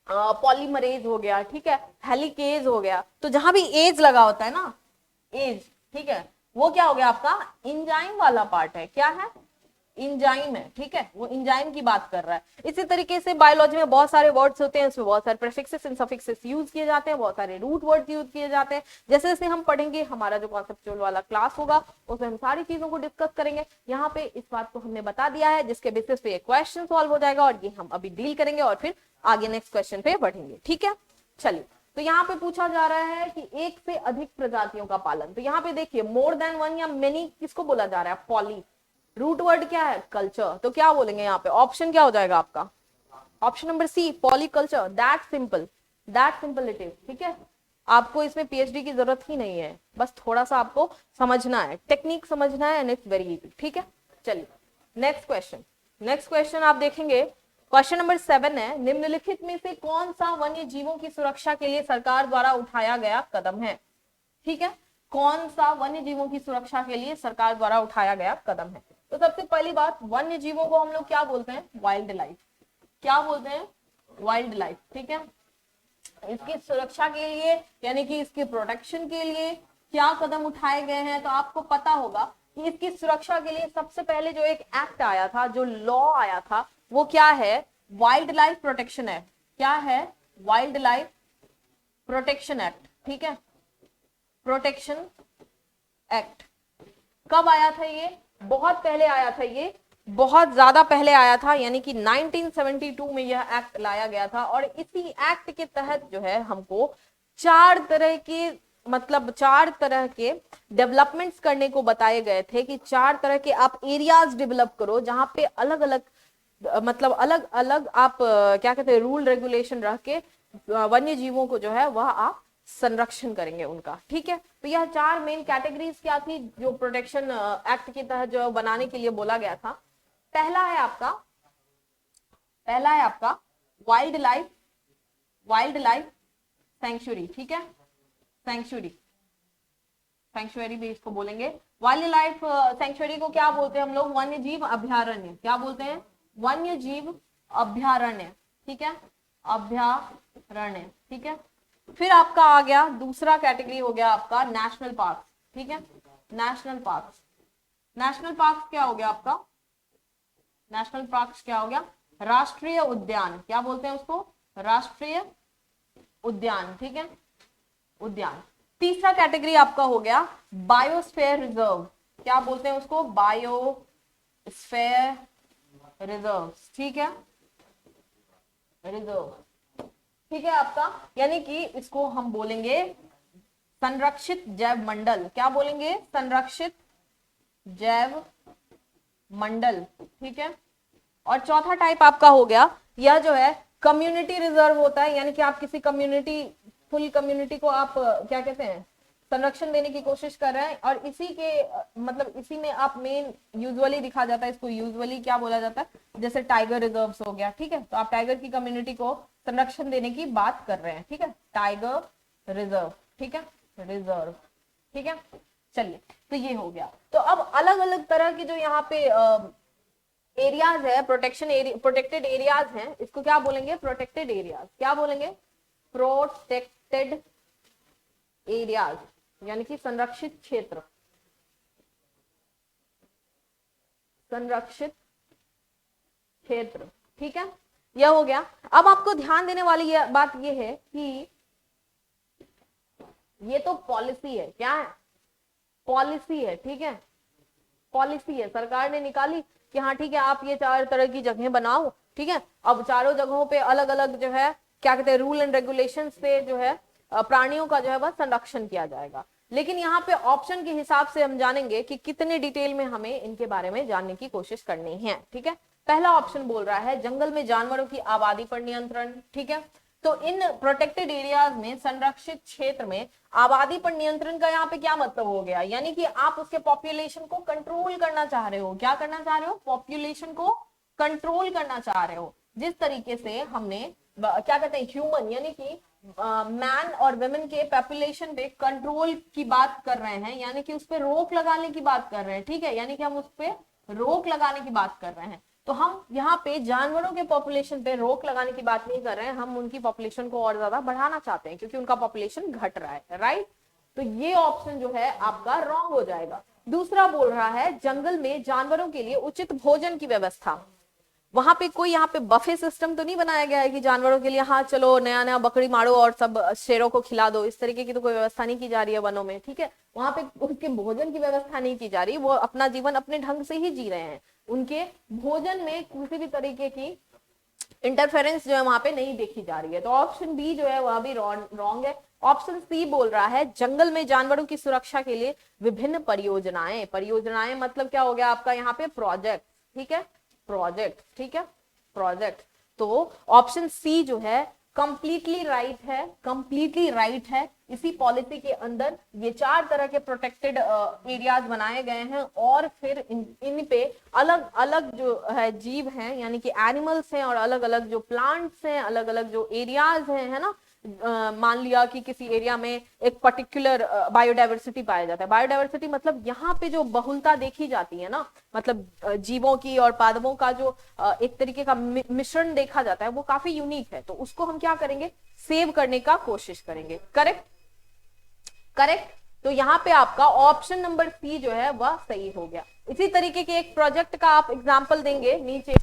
पॉलीमरेज हो गया। ठीक है, हेलिकेज हो गया, तो जहां भी एज लगा होता है ना, एज, ठीक है, वो क्या हो गया आपका इंजाइम वाला पार्ट है। क्या है, इंजाइम है। ठीक है, वो इंजाइम की बात कर रहा है। इसी तरीके से बायोलॉजी में बहुत सारे वर्ड्स होते हैं, उसमें बहुत सारे प्रीफिक्सेस एंड सफिक्सेस यूज किए जाते हैं, बहुत सारे रूट वर्ड्स यूज किए जाते हैं। जैसे जैसे हम पढ़ेंगे, हमारा जो कॉन्सेप्चुअल वाला क्लास होगा उसमें हम सारी चीजों को डिस्कस करेंगे। यहाँ पे इस बात को हमने बता दिया है जिसके बेसिस पे क्वेश्चन सॉल्व हो जाएगा, और ये हम अभी डील करेंगे और फिर आगे नेक्स्ट क्वेश्चन पे बढ़ेंगे। ठीक है, चलिए, तो यहाँ पे पूछा जा रहा है कि एक से अधिक प्रजातियों का पालन। तो यहाँ पे देखिए मोर देन वन या मेनी किसको बोला जा रहा है, पॉली। रूट वर्ड क्या है, कल्चर, तो क्या बोलेंगे यहाँ पे, ऑप्शन क्या हो जाएगा आपका, option number C, polyculture. That simple it is. ठीक है, आपको इसमें पीएचडी की जरूरत ही नहीं है, बस थोड़ा सा आपको समझना है, टेक्निक समझना है, एंड इट्स वेरी इजी। ठीक है, चलिए नेक्स्ट क्वेश्चन आप देखेंगे, क्वेश्चन नंबर 7 है, निम्नलिखित में से कौन सा वन्य जीवों की सुरक्षा के लिए सरकार द्वारा उठाया गया कदम है। ठीक है, कौन सा वन्य जीवों की सुरक्षा के लिए सरकार द्वारा उठाया गया कदम है। तो सबसे पहली बात, वन्य जीवों को हम लोग क्या बोलते हैं, वाइल्ड लाइफ। क्या बोलते हैं, वाइल्ड लाइफ। ठीक है, इसकी सुरक्षा के लिए यानी कि इसके प्रोटेक्शन के लिए क्या कदम उठाए गए हैं, तो आपको पता होगा कि इसकी सुरक्षा के लिए सबसे पहले जो एक एक्ट आया था, जो लॉ आया था, वो क्या है, वाइल्ड लाइफ प्रोटेक्शन एक्ट। क्या है, वाइल्ड लाइफ प्रोटेक्शन एक्ट, ठीक है, प्रोटेक्शन एक्ट। कब आया था ये, बहुत पहले आया था, ये बहुत ज्यादा पहले आया था, यानी कि 1972 में यह एक्ट लाया गया था। और इसी एक्ट के तहत जो है हमको चार तरह के डेवलपमेंट्स करने को बताए गए थे कि चार तरह के आप एरियाज डेवलप करो जहां पे अलग अलग अलग अलग आप क्या कहते हैं रूल रेगुलेशन रख के वन्य जीवों को जो है वह आप संरक्षण करेंगे उनका, ठीक है। तो यह चार मेन कैटेगरीज क्या थी जो प्रोटेक्शन एक्ट के तहत जो बनाने के लिए बोला गया था। पहला है आपका वाइल्ड लाइफ सैंक्चुरी, ठीक है, सैंक्चुरी भी इसको बोलेंगे। वाइल्ड लाइफ सैंक्चुरी को क्या बोलते हैं हम लोग, वन्य जीव अभ्यारण्य। क्या बोलते हैं, वन्य जीव अभ्यारण्य, ठीक है, अभ्यारण्य, ठीक है। फिर आपका आ गया दूसरा कैटेगरी हो गया आपका नेशनल पार्क, ठीक है, नेशनल पार्क क्या हो गया आपका, नेशनल पार्क क्या हो गया, राष्ट्रीय उद्यान। क्या बोलते हैं उसको, राष्ट्रीय उद्यान, ठीक है, उद्यान। तीसरा कैटेगरी आपका हो गया बायोस्फीयर रिजर्व। क्या बोलते हैं उसको, बायोस्फीयर रिजर्व, ठीक है, रिजर्व, ठीक है आपका, यानी कि इसको हम बोलेंगे संरक्षित जैव मंडल। क्या बोलेंगे, संरक्षित जैव मंडल, ठीक है। और चौथा टाइप आपका हो गया, यह जो है कम्युनिटी रिजर्व होता है, यानी कि आप किसी फुल कम्युनिटी को आप क्या कहते हैं संरक्षण देने की कोशिश कर रहे हैं। और इसी के इसी में आप मेन यूजुअली दिखा जाता है, इसको यूजुअली क्या बोला जाता है, जैसे टाइगर रिजर्व्स हो गया, ठीक है। तो आप टाइगर की कम्युनिटी को संरक्षण देने की बात कर रहे हैं, ठीक है, टाइगर रिजर्व, ठीक है, रिजर्व, ठीक है। चलिए, तो ये हो गया। तो अब अलग अलग तरह की जो यहाँ पे एरियाज है, प्रोटेक्टेड एरियाज हैं, इसको क्या बोलेंगे, प्रोटेक्टेड एरियाज। क्या बोलेंगे, प्रोटेक्टेड एरियाज, यानी कि संरक्षित क्षेत्र, संरक्षित क्षेत्र, ठीक है, यह हो गया। अब आपको ध्यान देने वाली बात यह है कि ये तो पॉलिसी है, क्या है, पॉलिसी है, ठीक है, पॉलिसी है, सरकार ने निकाली कि हाँ ठीक है आप ये चार तरह की जगह बनाओ, ठीक है। अब चारों जगहों पे अलग अलग जो है क्या कहते हैं रूल एंड रेगुलेशन से जो है प्राणियों का जो है वह संरक्षण किया जाएगा। लेकिन यहाँ पे ऑप्शन के हिसाब से हम जानेंगे कि कितने डिटेल में हमें इनके बारे में जानने की कोशिश करनी है, ठीक है। पहला ऑप्शन बोल रहा है जंगल में जानवरों की आबादी पर नियंत्रण, ठीक है। तो इन प्रोटेक्टेड एरियाज में, संरक्षित क्षेत्र में आबादी पर नियंत्रण का यहाँ पे क्या मतलब हो गया, यानी कि आप उसके पॉपुलेशन को कंट्रोल करना चाह रहे हो। क्या करना चाह रहे हो, पॉपुलेशन को कंट्रोल करना चाह रहे हो। जिस तरीके से हमने क्या कहते हैं ह्यूमन यानी कि मैन और वुमेन के पॉपुलेशन पे कंट्रोल की बात कर रहे हैं, यानी कि उस पर रोक लगाने की बात कर रहे हैं, ठीक है, यानी कि हम उस पर रोक लगाने की बात कर रहे हैं। तो हम यहाँ पे जानवरों के पॉपुलेशन पे रोक लगाने की बात नहीं कर रहे हैं, हम उनकी पॉपुलेशन को और ज्यादा बढ़ाना चाहते हैं क्योंकि उनका पॉपुलेशन घट रहा है, राइट। तो ये ऑप्शन जो है आपका रॉन्ग हो जाएगा। दूसरा बोल रहा है जंगल में जानवरों के लिए उचित भोजन की व्यवस्था। वहां पे कोई यहाँ पे बफे सिस्टम तो नहीं बनाया गया है कि जानवरों के लिए हाँ चलो नया नया बकरी मारो और सब शेरों को खिला दो, इस तरीके की तो कोई व्यवस्था नहीं की जा रही है वनों में, ठीक है। वहां पे उनके भोजन की व्यवस्था नहीं की जा रही, वो अपना जीवन अपने ढंग से ही जी रहे हैं, उनके भोजन में किसी भी तरीके की इंटरफेरेंस जो है वहां पे नहीं देखी जा रही है। तो ऑप्शन बी जो है वह भी रॉन्ग है। ऑप्शन सी बोल रहा है जंगल में जानवरों की सुरक्षा के लिए विभिन्न परियोजनाएं मतलब क्या हो गया आपका यहाँ पे प्रोजेक्ट, ठीक है, प्रोजेक्ट, ठीक है, प्रोजेक्ट। तो ऑप्शन सी जो है कंप्लीटली राइट है। इसी पॉलिसी के अंदर ये चार तरह के प्रोटेक्टेड एरियाज बनाए गए हैं और फिर इन पे अलग अलग जो है जीव हैं यानी कि एनिमल्स हैं और अलग अलग जो प्लांट्स हैं, अलग अलग जो एरियाज हैं, है ना, मान लिया कि किसी एरिया में एक पर्टिकुलर बायोडाइवर्सिटी पाया जाता है। बायोडाइवर्सिटी मतलब यहाँ पे जो बहुलता देखी जाती है ना, मतलब जीवों की और पादपों का जो एक तरीके का मिश्रण देखा जाता है, वो काफी यूनिक है। तो उसको हम क्या करेंगे, सेव करने का कोशिश करेंगे। Correct, correct. तो यहाँ पे आपका ऑप्शन नंबर सी जो है वह सही हो गया। इसी तरीके के एक प्रोजेक्ट का आप एग्जाम्पल देंगे नीचे।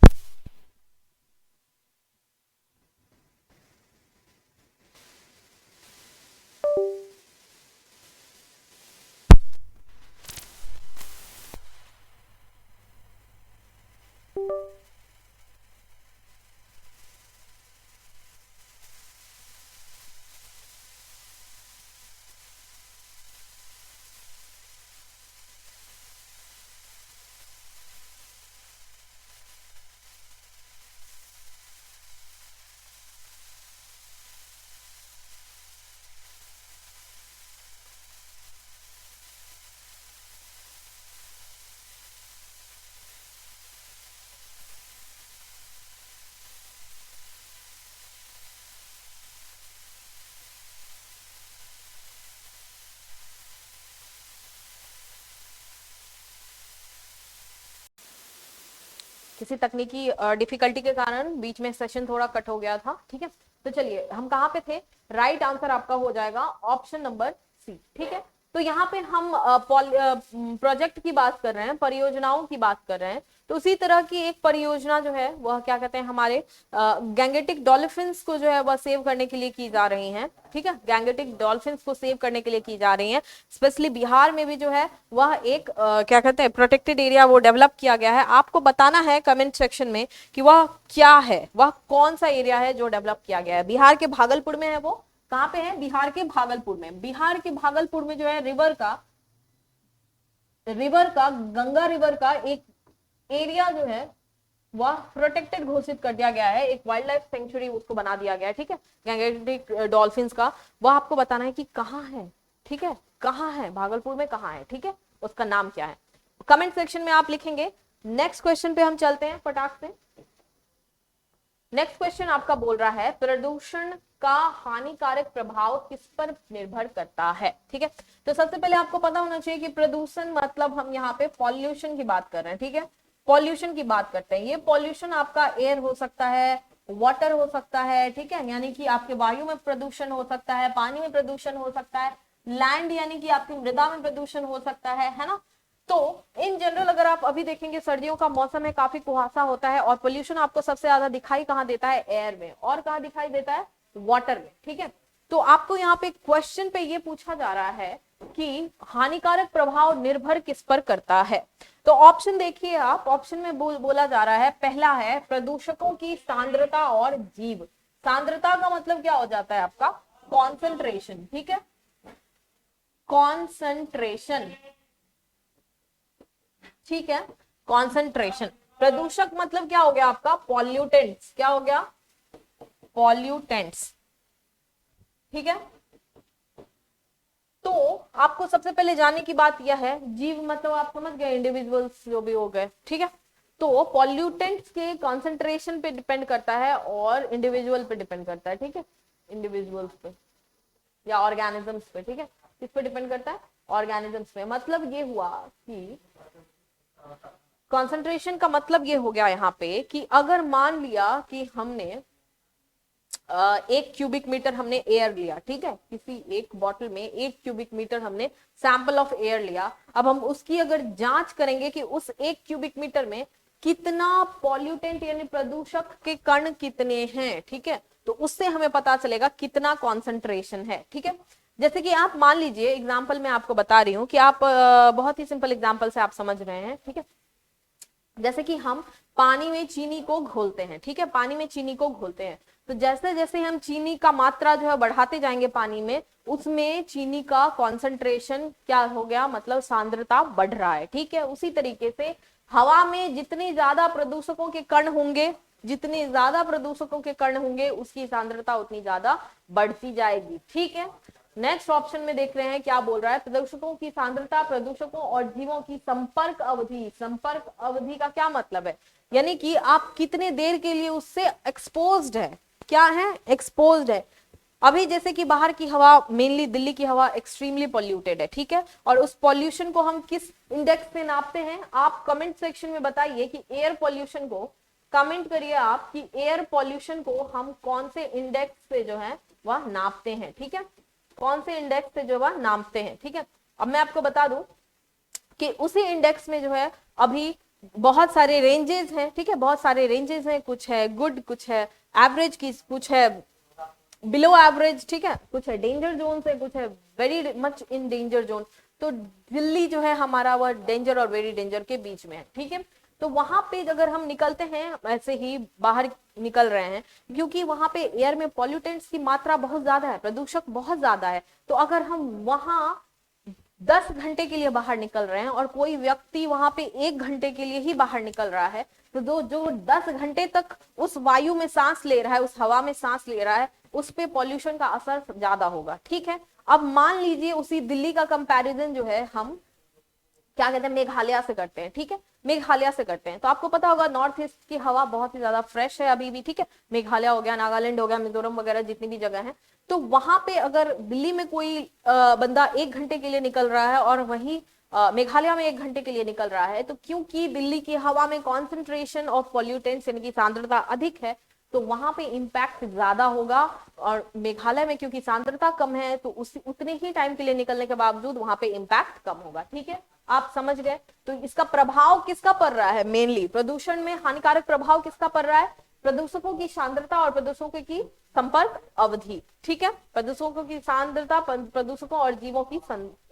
किसी तकनीकी डिफिकल्टी के कारण बीच में सेशन थोड़ा कट हो गया था, ठीक है। तो चलिए, हम कहाँ पे थे, राइट आंसर आपका हो जाएगा ऑप्शन नंबर सी, ठीक है। तो यहाँ पे हम प्रोजेक्ट की बात कर रहे हैं, परियोजनाओं की बात कर रहे हैं। तो उसी तरह की एक परियोजना जो है वह क्या कहते हैं, हमारे गैंगेटिक डॉल्फिन्स को जो है वह सेव करने के लिए की जा रही है, ठीक है। गैंगेटिक डॉल्फिन्स को सेव करने के लिए की जा रही है। स्पेशली बिहार में भी जो है वह एक क्या कहते हैं, प्रोटेक्टेड एरिया वो डेवलप किया गया है। आपको बताना है कमेंट सेक्शन में कि वह क्या है, वह कौन सा एरिया है जो डेवलप किया गया है। बिहार के भागलपुर में है वो। कहां पे है, बिहार के भागलपुर में। बिहार के भागलपुर में जो है रिवर का गंगा रिवर का एक एरिया जो है वह प्रोटेक्टेड घोषित कर दिया गया है। एक वाइल्ड लाइफ सेंचुरी उसको बना दिया गया है, ठीक है, गैंगेटिक डॉल्फिन्स का। वह आपको बताना है कि कहाँ है, ठीक है, कहाँ है, भागलपुर में कहाँ है, ठीक है, उसका नाम क्या है, कमेंट सेक्शन में आप लिखेंगे। नेक्स्ट क्वेश्चन पे हम चलते हैं फटाक से। नेक्स्ट क्वेश्चन आपका बोल रहा है, प्रदूषण का हानिकारक प्रभाव किस पर निर्भर करता है, ठीक है। तो सबसे पहले आपको पता होना चाहिए कि प्रदूषण मतलब हम यहाँ पे पॉल्यूशन की बात कर रहे हैं, ठीक है, पॉल्यूशन की बात करते हैं। ये पॉल्यूशन आपका एयर हो सकता है, वाटर हो सकता है, ठीक है, यानी कि आपके वायु में प्रदूषण हो सकता है, पानी में प्रदूषण हो सकता है, लैंड यानी कि आपकी मृदा में प्रदूषण हो सकता है ना। तो इन जनरल अगर आप अभी देखेंगे, सर्दियों का मौसम है, काफी कुहासा होता है और पोल्यूशन आपको सबसे ज्यादा दिखाई कहाँ देता है, एयर में, और कहाँ दिखाई देता है, वाटर में, ठीक है। तो आपको यहाँ पे क्वेश्चन पे ये पूछा जा रहा है कि हानिकारक प्रभाव निर्भर किस पर करता है। तो ऑप्शन देखिए आप, ऑप्शन में बोला जा रहा है, पहला है प्रदूषकों की सांद्रता और जीव। सांद्रता का मतलब क्या हो जाता है आपका, कॉन्सेंट्रेशन, ठीक है, कॉन्सेंट्रेशन, ठीक है, कॉन्सेंट्रेशन। प्रदूषक मतलब क्या हो गया आपका, पॉल्यूटेंट्स, क्या हो गया, पॉल्यूटेंट्स, ठीक है। तो आपको सबसे पहले जानने की बात यह है, जीव मतलब आप समझ गए, इंडिविजुअल्स जो भी हो गए, ठीक है। तो पॉल्यूटेंट्स के कॉन्सेंट्रेशन पे डिपेंड करता है और इंडिविजुअल पे डिपेंड करता है, ठीक है, इंडिविजुअल्स पे या ऑर्गेनिजम्स पे, ठीक है, किस पे डिपेंड करता है, ऑर्गेनिजम्स पे। मतलब ये हुआ कि कॉन्सेंट्रेशन का मतलब ये हो गया यहाँ पे कि अगर मान लिया कि हमने 1 क्यूबिक मीटर हमने एयर लिया, ठीक है, किसी एक बॉटल में 1 क्यूबिक मीटर हमने सैंपल ऑफ एयर लिया। अब हम उसकी अगर जांच करेंगे कि उस 1 क्यूबिक मीटर में कितना पॉल्यूटेंट यानी प्रदूषक के कण कितने हैं, ठीक है, तो उससे हमें पता चलेगा कितना कॉन्सेंट्रेशन है, ठीक है। जैसे कि आप मान लीजिए, एग्जाम्पल मैं आपको बता रही हूँ कि आप बहुत ही सिंपल एग्जाम्पल से आप समझ रहे हैं, ठीक है। जैसे कि हम पानी में चीनी को घोलते हैं, ठीक है, पानी में चीनी को घोलते हैं, तो जैसे जैसे हम चीनी का मात्रा जो है बढ़ाते जाएंगे पानी में, उसमें चीनी का कॉन्सेंट्रेशन क्या हो गया, मतलब सांद्रता बढ़ रहा है, ठीक है। उसी तरीके से हवा में जितनी ज्यादा प्रदूषकों के कण होंगे, जितने ज्यादा प्रदूषकों के कण होंगे, उसकी सांद्रता उतनी ज्यादा बढ़ती जाएगी, ठीक है। नेक्स्ट ऑप्शन में देख रहे हैं क्या बोल रहा है, प्रदूषकों की सांद्रता प्रदूषकों और जीवों की संपर्क अवधि। संपर्क अवधि का क्या मतलब है, यानी कि आप कितने देर के लिए उससे एक्सपोज्ड है, क्या है, एक्सपोज्ड है। अभी जैसे कि बाहर की हवा, मेनली दिल्ली की हवा एक्सट्रीमली पॉल्यूटेड है, ठीक है, और उस पॉल्यूशन को हम किस इंडेक्स से नापते हैं? आप कमेंट सेक्शन में बताइए कि एयर पॉल्यूशन को, कमेंट करिए आप कि एयर पॉल्यूशन को हम कौन से इंडेक्स से जो है वह नापते हैं, ठीक है, कौन से इंडेक्स से जो वह नापते हैं, ठीक है। अब मैं आपको बता दूं कि उसी इंडेक्स में जो है अभी बहुत सारे रेंजेस हैं, ठीक है, बहुत सारे रेंजेस हैं, कुछ है गुड, कुछ है एवरेज की, कुछ है बिलो एवरेज, ठीक है, कुछ है डेंजर जोन से, कुछ है very much in danger zone. तो दिल्ली जो है हमारा वह डेंजर और वेरी डेंजर के बीच में है, ठीक है। तो वहां पे अगर हम निकलते हैं, ऐसे ही बाहर निकल रहे हैं, क्योंकि वहां पे एयर में पॉल्यूटेंट्स की मात्रा बहुत ज्यादा है, प्रदूषक बहुत ज्यादा है, तो अगर हम वहां 10 घंटे के लिए बाहर निकल रहे हैं और कोई व्यक्ति वहां पे 1 घंटे के लिए ही बाहर निकल रहा है, तो जो 10 घंटे तक उस वायु में सांस ले रहा है, उस हवा में सांस ले रहा है, उस पे पॉल्यूशन का असर ज्यादा होगा, ठीक है। अब मान लीजिए उसी दिल्ली का कंपैरिजन जो है हम क्या कहते हैं, मेघालय से करते हैं, ठीक है, मेघालय से करते हैं। तो आपको पता होगा नॉर्थ ईस्ट की हवा बहुत ही ज्यादा फ्रेश है अभी भी, ठीक है, मेघालय हो गया, नागालैंड हो गया, मिजोरम वगैरह जितनी भी जगह है। तो वहां पे अगर दिल्ली में कोई बंदा 1 घंटे के लिए निकल रहा है और वहीं मेघालय में 1 घंटे के लिए निकल रहा है, तो क्योंकि दिल्ली की हवा में कॉन्सेंट्रेशन ऑफ पॉल्यूटेंट्स यानी कि सांद्रता अधिक है, तो वहां पे इंपैक्ट ज्यादा होगा, और मेघालय में क्योंकि सांद्रता कम है तो उतने ही टाइम के लिए निकलने के बावजूद वहां पे इंपैक्ट कम होगा, ठीक है, आप समझ गए। तो इसका प्रभाव किसका पड़ रहा है? मेनली प्रदूषण में हानिकारक प्रभाव किसका पड़ रहा है? प्रदूषकों की सांद्रता और प्रदूषकों की संपर्क अवधि, ठीक है, प्रदूषकों की सांद्रता, प्रदूषकों और जीवों की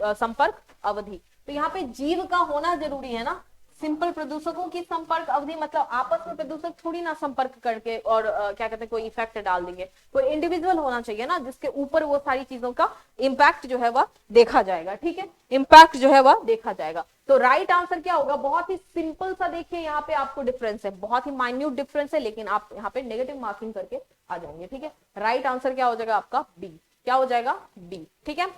संपर्क अवधि। तो यहाँ पे जीव का होना जरूरी है ना। सिंपल प्रदूषकों की संपर्क अवधि मतलब आपस में प्रदूषक थोड़ी ना संपर्क करके और क्या कहते हैं कोई इफेक्ट डाल देंगे, कोई इंडिविजुअल होना चाहिए ना जिसके ऊपर वो सारी चीजों का इम्पैक्ट जो है वह देखा जाएगा, ठीक है, इम्पैक्ट जो है वह देखा जाएगा। तो राइट आंसर क्या होगा? बहुत ही सिंपल सा, देखिए यहाँ पे आपको डिफरेंस है, बहुत ही माइन्यूट डिफरेंस है, लेकिन आप यहाँ पे नेगेटिव मार्किंग करके आ जाएंगे, ठीक है। राइट आंसर क्या हो जाएगा आपका? बी। क्या हो जाएगा? बी, ठीक है।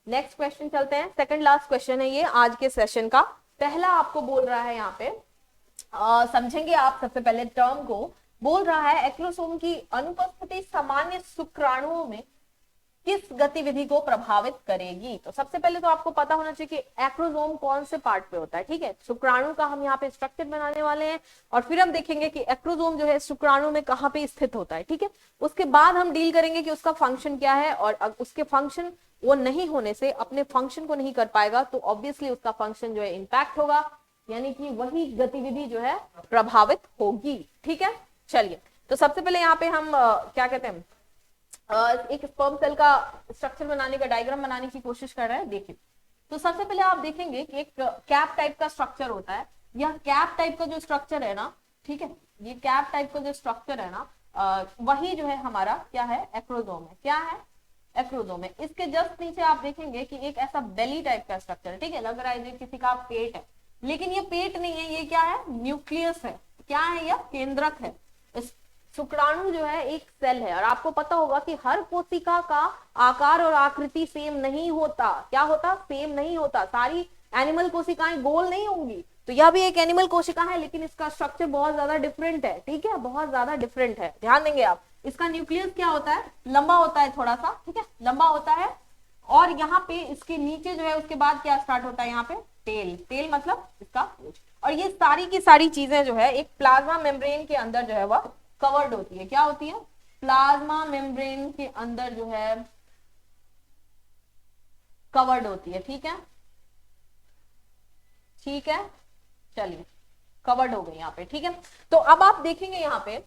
नेक्स्ट क्वेश्चन चलते हैं, सेकंड लास्ट क्वेश्चन है ये आज के सेशन का। पहला आपको बोल रहा है यहाँ पे समझेंगे आप सबसे पहले टर्म को। बोल रहा है एक्रोसोम की अनुपस्थिति सामान्य शुक्राणुओं में किस गतिविधि को प्रभावित करेगी? तो सबसे पहले तो आपको पता होना चाहिए कि एक्रोसोम कौन से पार्ट पे होता है, ठीक है। शुक्राणु का हम यहाँ पे स्ट्रक्चर बनाने वाले हैं और फिर हम देखेंगे कि एक्रोसोम जो है शुक्राणु में कहाँ पे स्थित होता है, ठीक है। उसके बाद हम डील करेंगे कि उसका फंक्शन क्या है, और उसके फंक्शन वो नहीं होने से, अपने फंक्शन को नहीं कर पाएगा तो ऑब्वियसली उसका फंक्शन जो है इंपैक्ट होगा, यानी कि वही गतिविधि जो है प्रभावित होगी, ठीक है। चलिए, तो सबसे पहले यहाँ पे हम क्या कहते हैं एक स्पर्म सेल का स्ट्रक्चर बनाने का डायग्राम बनाने की कोशिश कर रहे हैं। देखिए, तो सबसे पहले आप देखेंगे कि एक कैप टाइप का स्ट्रक्चर होता है। यह कैप टाइप का जो स्ट्रक्चर है ना, ठीक है, ये कैप टाइप का जो स्ट्रक्चर है ना, वही जो है हमारा क्या है? एक्रोसोम है। क्या है? एक्रोसोम है। इसके जस्ट नीचे आप देखेंगे कि एक ऐसा बेली टाइप का स्ट्रक्चर है, ठीक है, लग रहा है ये किसी का पेट है, लेकिन ये पेट नहीं है, ये क्या है? न्यूक्लियस है। क्या है? यह केंद्रक है। इस शुक्राणु जो है एक सेल है, और आपको पता होगा कि हर कोशिका का आकार और आकृति सेम नहीं होता। क्या होता? सेम नहीं होता। सारी एनिमल कोशिकाएं गोल नहीं होंगी, तो यह भी एक एनिमल कोशिका है, लेकिन इसका स्ट्रक्चर बहुत ज्यादा डिफरेंट है, ठीक है, बहुत ज्यादा डिफरेंट है। ध्यान देंगे आप। इसका न्यूक्लियस क्या होता है? लंबा होता है, थोड़ा सा, ठीक है, लंबा होता है, और यहाँ पे इसके नीचे जो है उसके बाद क्या स्टार्ट होता है? यहाँ पे टेल। टेल मतलब इसका पूंछ। और ये सारी की सारी चीजें जो है एक प्लाज्मा मेम्ब्रेन के अंदर जो है वह कवर्ड होती है। क्या होती है? प्लाज्मा मेम्ब्रेन के अंदर जो है कवर्ड होती है, ठीक है, ठीक है। चलिए, कवर्ड हो गई यहाँ पे, ठीक है। तो अब आप देखेंगे यहाँ पे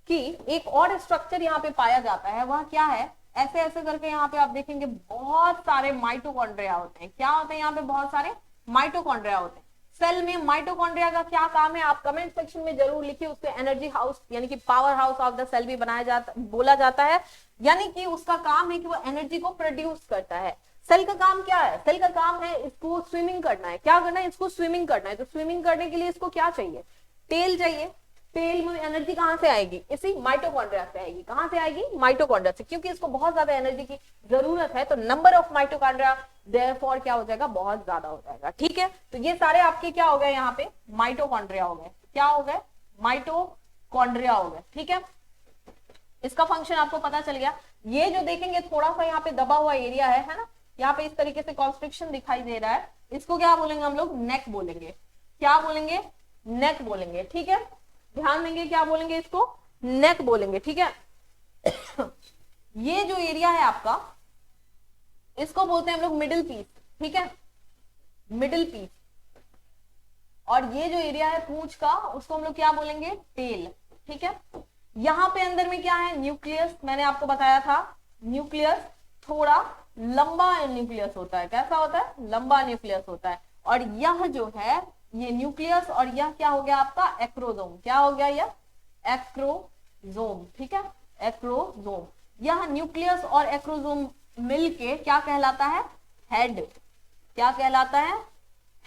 कि एक और स्ट्रक्चर यहाँ पे पाया जाता है, वह क्या है? ऐसे ऐसे करके यहाँ पे आप देखेंगे बहुत सारे माइटोकॉन्ड्रिया होते हैं। क्या होते हैं? यहाँ पे बहुत सारे माइटोकॉन्ड्रिया होते हैं। सेल में माइटोकॉन्ड्रिया का क्या काम है? आप कमेंट सेक्शन में जरूर लिखिए। उसको एनर्जी हाउस यानी कि power house of the cell भी बनाया जाता, बोला जाता है, यानी कि उसका काम है कि वो एनर्जी को प्रोड्यूस करता है। सेल का काम क्या है? सेल का काम है इसको स्विमिंग करना है। क्या करना है? इसको स्विमिंग करना है। तो स्विमिंग करने के लिए इसको क्या चाहिए? टेल चाहिए। टेल में एनर्जी कहां से आएगी? इसी माइटोकॉन्ड्रिया से आएगी। कहां से आएगी? माइटोकॉन्ड्रिया से, क्योंकि इसको बहुत ज्यादा एनर्जी की जरूरत है, तो नंबर ऑफ माइटोकॉन्ड्रिया देयरफॉर क्या हो जाएगा? बहुत ज्यादा हो जाएगा, ठीक है। तो ये सारे आपके क्या हो गए? यहाँ पे माइटोकॉन्ड्रिया हो गए। क्या हो गए? माइटोकॉन्ड्रिया हो गए, ठीक है। इसका फंक्शन आपको पता चल गया। ये जो देखेंगे थोड़ा सा यहाँ पे दबा हुआ एरिया है ना, यहाँ पे इस तरीके से कॉन्स्ट्रिक्शन दिखाई दे रहा है, इसको क्या बोलेंगे हम लोग, नेक बोलेंगे। क्या बोलेंगे, नेक बोलेंगे, ठीक है, ध्यान देंगे, क्या बोलेंगे इसको, नेक बोलेंगे, ठीक है। ये जो एरिया है आपका, इसको बोलते हैं हम लोग मिडिल पीस, ठीक है, मिडिल पीस। और ये जो एरिया है पूंछ का, उसको हम लोग क्या बोलेंगे, टेल, ठीक है। यहां पे अंदर में क्या है, न्यूक्लियस, मैंने आपको बताया था, न्यूक्लियस थोड़ा लंबा न्यूक्लियस होता है। कैसा होता है, लंबा न्यूक्लियस होता है। और यह जो है, ये न्यूक्लियस और यह क्या हो गया आपका, एक्रोसोम। क्या हो गया, यह एक्रोसोम, ठीक है, एक्रोसोम। यह न्यूक्लियस और एक्रोसोम मिलके क्या कहलाता है, हेड। क्या कहलाता है,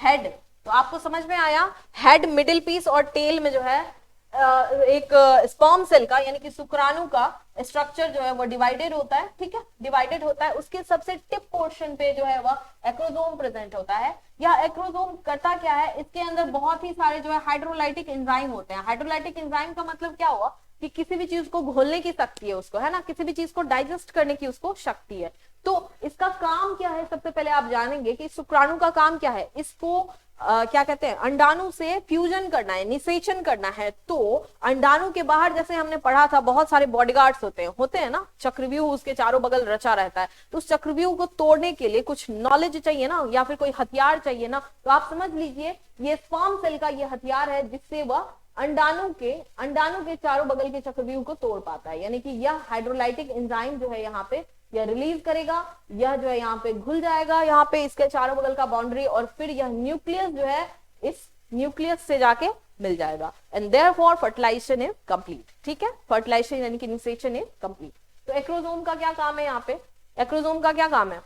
हेड। तो आपको समझ में आया, हेड, मिडिल पीस और टेल में जो है एक स्पर्म सेल का यानी कि शुक्राणु का स्ट्रक्चर जो है वो डिवाइडेड होता है, ठीक है, डिवाइडेड होता है। उसके सबसे टिप पोर्शन पे जो है वह एक्रोसोम प्रेजेंट होता है। यह एक्रोसोम करता क्या है, इसके अंदर बहुत ही सारे जो है हाइड्रोलाइटिक एंजाइम होते हैं। हाइड्रोलाइटिक एंजाइम का मतलब क्या हुआ कि किसी भी चीज को घोलने की शक्ति है उसको, है ना, किसी भी चीज को डाइजेस्ट करने की उसको शक्ति है। तो इसका काम क्या है, सबसे पहले आप जानेंगे कि शुक्राणु का काम क्या है। इसको क्या कहते हैं, अंडाणु से फ्यूजन करना है, निषेचन करना है। तो अंडाणु के बाहर जैसे हमने पढ़ा था बहुत सारे बॉडीगार्ड्स होते हैं ना, चक्रव्यूह उसके चारों बगल रचा रहता है। तो उस चक्रव्यूह को तोड़ने के लिए कुछ नॉलेज चाहिए ना, या फिर कोई हथियार चाहिए ना। तो आप समझ लीजिए ये स्पर्म सेल का ये हथियार है जिससे वह अंडाणु के चारों बगल के चक्रव्यूह को तोड़ पाता है। यानी कि यह हाइड्रोलाइटिक एंजाइम जो है यहाँ पे यह रिलीज करेगा, यह जो है यहाँ पे घुल जाएगा, यहाँ पे इसके चारों बगल का बाउंड्री, और फिर यह न्यूक्लियस जो है इस न्यूक्लियस से जाके मिल जाएगा। And therefore fertilisation is complete, ठीक है, फर्टिलाइजेशन यानी कि निषेचन इज कंप्लीट। तो एक्रोसोम का क्या काम है, यहाँ पे एक्रोसोम का क्या काम है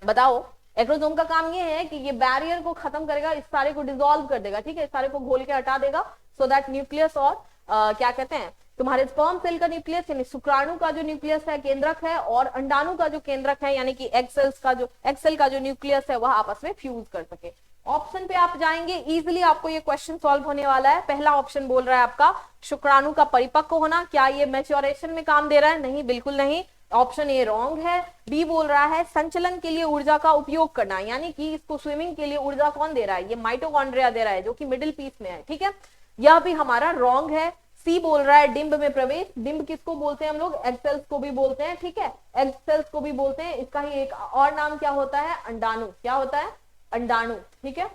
बताओ। एक्रोसोम का काम ये है कि ये बैरियर को खत्म करेगा, इस सारे को डिसॉल्व कर देगा, ठीक है, इस सारे को घोल के हटा देगा, सो दैट न्यूक्लियस और क्या कहते हैं, तुम्हारे स्पर्म सेल का न्यूक्लियस यानी शुक्राणु का जो न्यूक्लियस है, केंद्रक है, और अंडाणु का जो केंद्रक है यानी कि एग सेल का जो न्यूक्लियस है वह आपस में फ्यूज कर सके। ऑप्शन पे आप जाएंगे, इजीली आपको ये क्वेश्चन सॉल्व होने वाला है। पहला ऑप्शन बोल रहा है आपका शुक्राणु का परिपक्व होना। क्या ये मैच्योरेशन में काम दे रहा है, नहीं, बिल्कुल नहीं, ऑप्शन ए रॉन्ग है। बी बोल रहा है संचलन के लिए ऊर्जा का उपयोग करना, यानी कि इसको स्विमिंग के लिए ऊर्जा कौन दे रहा है, ये माइटोकॉन्ड्रिया दे रहा है जो कि मिडिल पीस में है, ठीक है, यह भी हमारा रॉन्ग है। सी बोल रहा है डिंब में प्रवेश। डिंब किसको बोलते हैं हम लोग, एग सेल्स को भी बोलते हैं, ठीक है, एग सेल्स को भी बोलते हैं। इसका ही एक और नाम क्या होता है, अंडाणु। क्या होता है, अंडाणु, ठीक है,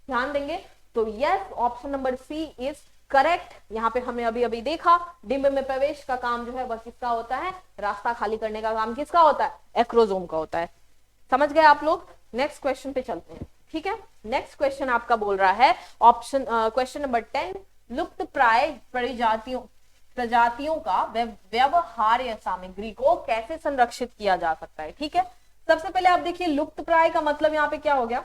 ध्यान देंगे। तो yes, option number C is correct. यहाँ पे हमने अभी अभी देखा डिंब में प्रवेश का काम जो है वह किसका होता है, रास्ता खाली करने का काम किसका होता है, एक्रोसोम का होता है। समझ गए आप लोग। नेक्स्ट क्वेश्चन पे चलते हैं, ठीक है। नेक्स्ट क्वेश्चन आपका बोल रहा है ऑप्शन क्वेश्चन नंबर 10, लुप्त प्राय प्रजातियों का व्यवहार्य सामग्री को कैसे संरक्षित किया जा सकता है, ठीक है। सबसे पहले आप देखिए लुप्त प्राय का मतलब यहाँ पे क्या हो गया,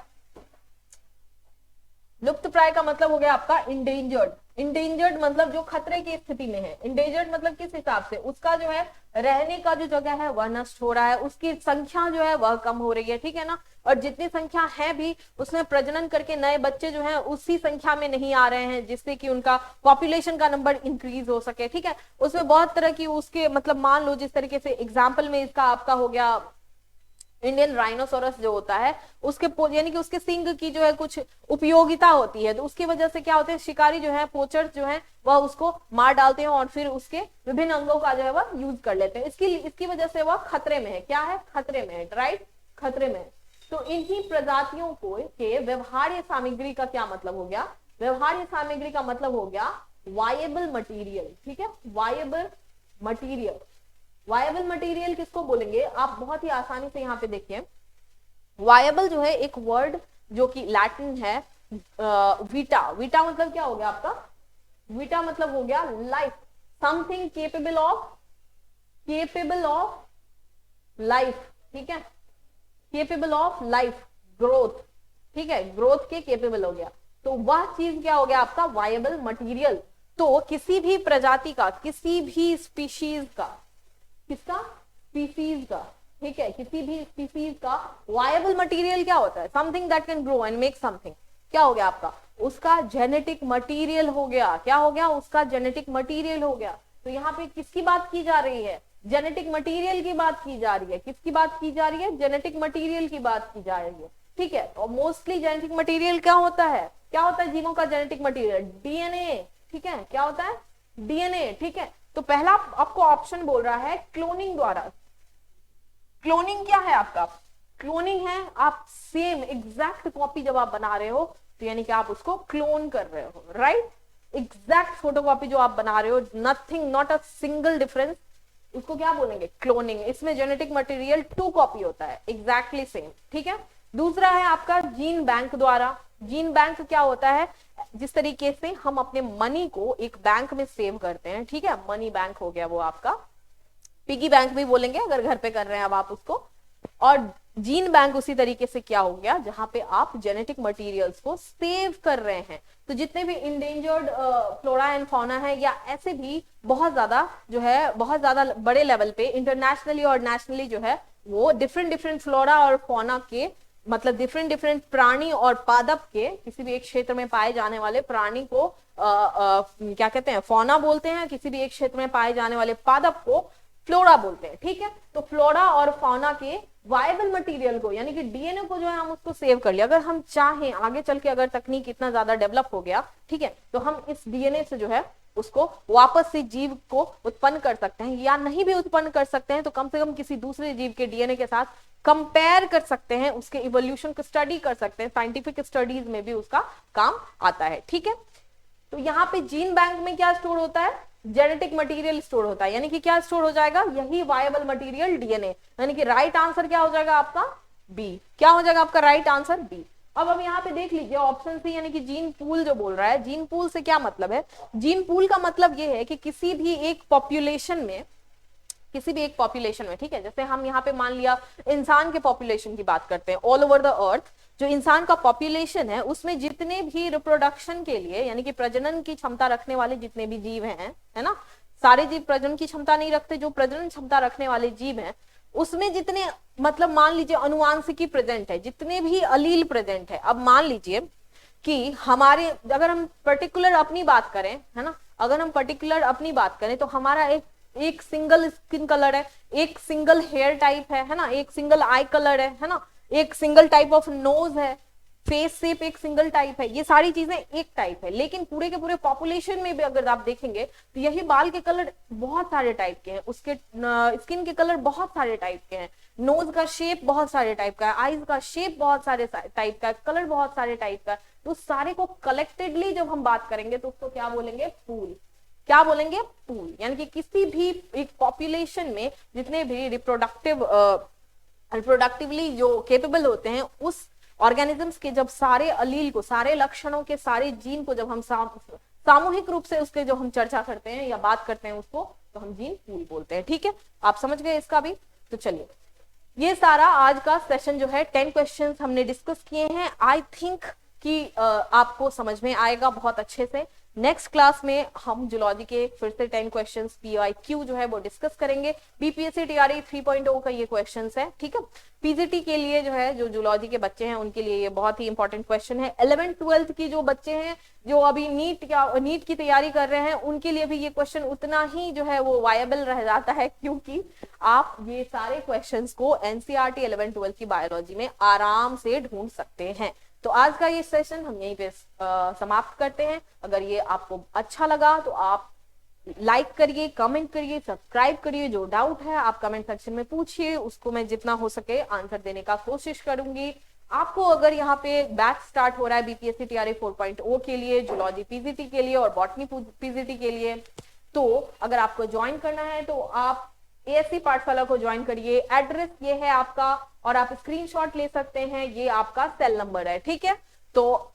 लुप्त प्राय का मतलब हो गया आपका इंडेंजर्ड। इंडेंजर्ड मतलब जो खतरे की स्थिति में है। इंडेंजर्ड मतलब किस हिसाब से, उसका जो है रहने का जो जगह है वह नष्ट हो रहा है, उसकी संख्या जो है वह कम हो रही है, ठीक है ना। और जितनी संख्या है भी उसमें प्रजनन करके नए बच्चे जो हैं उसी संख्या में नहीं आ रहे हैं, जिससे कि उनका पॉपुलेशन का नंबर इंक्रीज हो सके, ठीक है। उसमें बहुत तरह की उसके मतलब मान लो जिस तरीके से एग्जाम्पल में इसका आपका हो गया इंडियन राइनोसोरस जो होता है उसके यानी कि उसके सिंग की जो है कुछ उपयोगिता होती है, तो उसकी वजह से क्या होते हैं, शिकारी जो है, पोचर्स जो है वह उसको मार डालते हैं और फिर उसके विभिन्न अंगों का जो है वह यूज कर लेते हैं। इसकी वजह से वह खतरे में है। क्या है, खतरे में है, राइट, खतरे में है। तो इन्हीं प्रजातियों को के व्यवहार्य सामग्री का क्या मतलब हो गया, व्यवहार्य सामग्री का मतलब हो गया वायबल मटीरियल, ठीक है, वायबल मटीरियल। वायबल मटेरियल किसको बोलेंगे, आप बहुत ही आसानी से यहाँ पे देखिए, वायबल जो है एक वर्ड जो कि लैटिन है वीटा। वीटा मतलब क्या हो गया आपका, वीटा मतलब हो गया life, something capable of life, ठीक है, केपेबल ऑफ लाइफ, ग्रोथ, ठीक है, ग्रोथ के केपेबल हो गया। तो वह चीज क्या हो गया आपका वायबल मटेरियल। तो किसी भी प्रजाति का, किसी भी स्पीशीज का, किसका, स्पीसीज का, ठीक है, किसी भी स्पीसीज का वायबल मटेरियल क्या होता है, something that can grow and make something. क्या हो गया आपका, उसका जेनेटिक मटेरियल हो गया। क्या हो गया, उसका जेनेटिक मटेरियल हो गया। तो यहाँ पे किसकी बात की जा रही है? जेनेटिक मटेरियल की बात की जा रही है। किसकी बात की जा रही है? जेनेटिक मटेरियल की बात की जा रही है, ठीक है। और मोस्टली जेनेटिक मटेरियल क्या होता है? क्या होता है जीवों का जेनेटिक मटेरियल? डीएनए, ठीक है। क्या होता है? डीएनए, ठीक है। तो पहला आपको ऑप्शन बोल रहा है क्लोनिंग द्वारा। क्लोनिंग क्या है आपका? क्लोनिंग है आप सेम एग्जैक्ट कॉपी जब आप बना रहे हो तो यानी कि आप उसको क्लोन कर रहे हो, राइट। एग्जैक्ट फोटोकॉपी जो आप बना रहे हो, nothing, not a single difference, उसको क्या बोलेंगे? क्लोनिंग। इसमें जेनेटिक मटेरियल 2 कॉपी होता है, एग्जैक्टली सेम, ठीक है। दूसरा है आपका जीन बैंक द्वारा। जीन बैंक क्या होता है? जिस तरीके से हम अपने मनी को एक बैंक में सेव करते हैं, ठीक है, मनी बैंक हो गया वो आपका, पिगी बैंक भी बोलेंगे अगर घर पे कर रहे हैं अब आप उसको। और जीन बैंक उसी तरीके से क्या हो गया, जहां पे आप जेनेटिक मटेरियल्स को सेव कर रहे हैं। तो जितने भी इंडेंजर्ड फ्लोरा एंड फौना है, या ऐसे भी बहुत ज्यादा जो है, बहुत ज्यादा बड़े लेवल पे इंटरनेशनली और नेशनली जो है वो डिफरेंट फ्लोरा और फौना के, मतलब डिफरेंट प्राणी और पादप के, किसी भी एक क्षेत्र में पाए जाने वाले प्राणी को क्या कहते हैं? फौना बोलते हैं। किसी भी एक क्षेत्र में पाए जाने वाले पादप को फ्लोरा बोलते हैं, ठीक है। तो फ्लोरा और फौना के वायबल मटेरियल को, यानी कि डीएनए को जो है हम उसको सेव कर लिया। अगर हम चाहें आगे चल के, अगर तकनीक इतना ज्यादा डेवलप हो गया, ठीक है, तो हम इस डीएनए से जो है उसको वापस से जीव को उत्पन्न कर सकते हैं, या नहीं भी उत्पन्न कर सकते हैं तो कम से कम किसी दूसरे जीव के डीएनए के साथ कंपेयर कर सकते हैं, उसके इवोल्यूशन को स्टडी कर सकते हैं। साइंटिफिक स्टडीज में भी उसका काम आता है, ठीक है। तो यहाँ पे जीन बैंक में क्या स्टोर होता है? जेनेटिक मटेरियल स्टोर होता है, यानी कि क्या स्टोर हो जाएगा? यही वायबल मटेरियल डीएनए, यानी कि राइट आंसर क्या हो जाएगा आपका? बी। क्या हो जाएगा आपका राइट आंसर? बी। अब यहाँ पे देख लीजिए ऑप्शन सी, यानी कि जीन पूल जो बोल रहा है, जीन पूल से क्या मतलब है? जीन पूल का मतलब ये है कि किसी भी एक पॉपुलेशन में, किसी भी एक पॉपुलेशन में, ठीक है, जैसे हम यहाँ पे मान लिया इंसान के पॉपुलेशन की बात करते हैं, ऑल ओवर द अर्थ जो इंसान का पॉपुलेशन है, उसमें जितने भी रिप्रोडक्शन के लिए, यानी कि प्रजनन की क्षमता रखने वाले जितने भी जीव हैं, है ना, सारे जीव प्रजनन की क्षमता नहीं रखते, जो प्रजनन क्षमता रखने वाले जीव हैं उसमें जितने, मतलब मान लीजिए अनुवांशिकी प्रेजेंट है, जितने भी अलील प्रेजेंट है। अब मान लीजिए कि हमारे, अगर हम पर्टिकुलर अपनी बात करें, है ना, अगर हम पर्टिकुलर अपनी बात करें तो हमारा एक सिंगल स्किन कलर है, एक सिंगल हेयर टाइप है ना, एक सिंगल आई कलर है ना, एक सिंगल टाइप ऑफ नोज है, फेस शेप एक सिंगल टाइप है, ये सारी चीजें एक टाइप है। लेकिन पूरे के पूरे पॉपुलेशन में भी अगर आप देखेंगे तो यही बाल के कलर बहुत सारे टाइप के हैं, उसके स्किन के कलर बहुत सारे टाइप के हैं, नोज का शेप बहुत सारे टाइप का है, आईज का शेप बहुत सारे टाइप का है, कलर बहुत सारे टाइप का है। तो सारे को कलेक्टेडली जब हम बात करेंगे तो उसको क्या बोलेंगे? पूल। क्या बोलेंगे? पूल। यानी कि किसी भी एक पॉपुलेशन में जितने भी रिप्रोडक्टिवली जो केपेबल होते हैं, उस ऑर्गेनिजम्स के जब सारे अलील को, सारे लक्षणों के सारे जीन को जब हम सामूहिक रूप से उसके जो हम चर्चा करते हैं या बात करते हैं उसको, तो हम जीन पूल बोलते हैं, ठीक है। आप समझ गए इसका भी? तो चलिए, ये सारा आज का सेशन जो है 10 क्वेश्चंस हमने डिस्कस किए हैं। आई थिंक कि आपको समझ में आएगा बहुत अच्छे से। नेक्स्ट क्लास में हम जूलॉजी के फिर से 10 क्वेश्चंस PYQ जो है वो डिस्कस करेंगे। BPSC TRE 3.0 का ये क्वेश्चंस है, ठीक है। PGT के लिए जो है, जो जूलॉजी के बच्चे हैं उनके लिए ये बहुत ही इंपॉर्टेंट क्वेश्चन है। 11th 12th की जो बच्चे हैं जो अभी नीट की तैयारी कर रहे हैं, उनके लिए भी ये क्वेश्चन उतना ही जो है वो वायबल रह जाता है, क्योंकि आप ये सारे क्वेश्चंस को NCERT 11th 12th की बायोलॉजी में आराम से ढूंढ सकते हैं। तो आज का ये सेशन हम यहीं पे समाप्त करते हैं। अगर ये आपको अच्छा लगा तो आप लाइक करिए, कमेंट करिए, सब्सक्राइब करिए। जो डाउट है आप कमेंट सेक्शन में पूछिए, उसको मैं जितना हो सके आंसर देने का कोशिश करूंगी। आपको अगर यहाँ पे बैच स्टार्ट हो रहा है BPSC TRE 4.0 के लिए, जूलॉजी PGT के लिए और बॉटनी PGT के लिए, तो अगर आपको ज्वाइन करना है तो आप ASC पाठशाला को ज्वाइन करिए। एड्रेस ये है आपका, और आप स्क्रीनशॉट ले सकते हैं, ये आपका सेल नंबर है, ठीक है। तो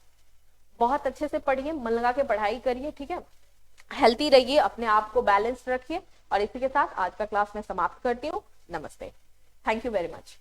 बहुत अच्छे से पढ़िए, मन लगा के पढ़ाई करिए, ठीक है। हेल्थी रहिए, अपने आप को बैलेंस रखिए। और इसी के साथ आज का क्लास मैं समाप्त करती हूँ। नमस्ते, थैंक यू वेरी मच।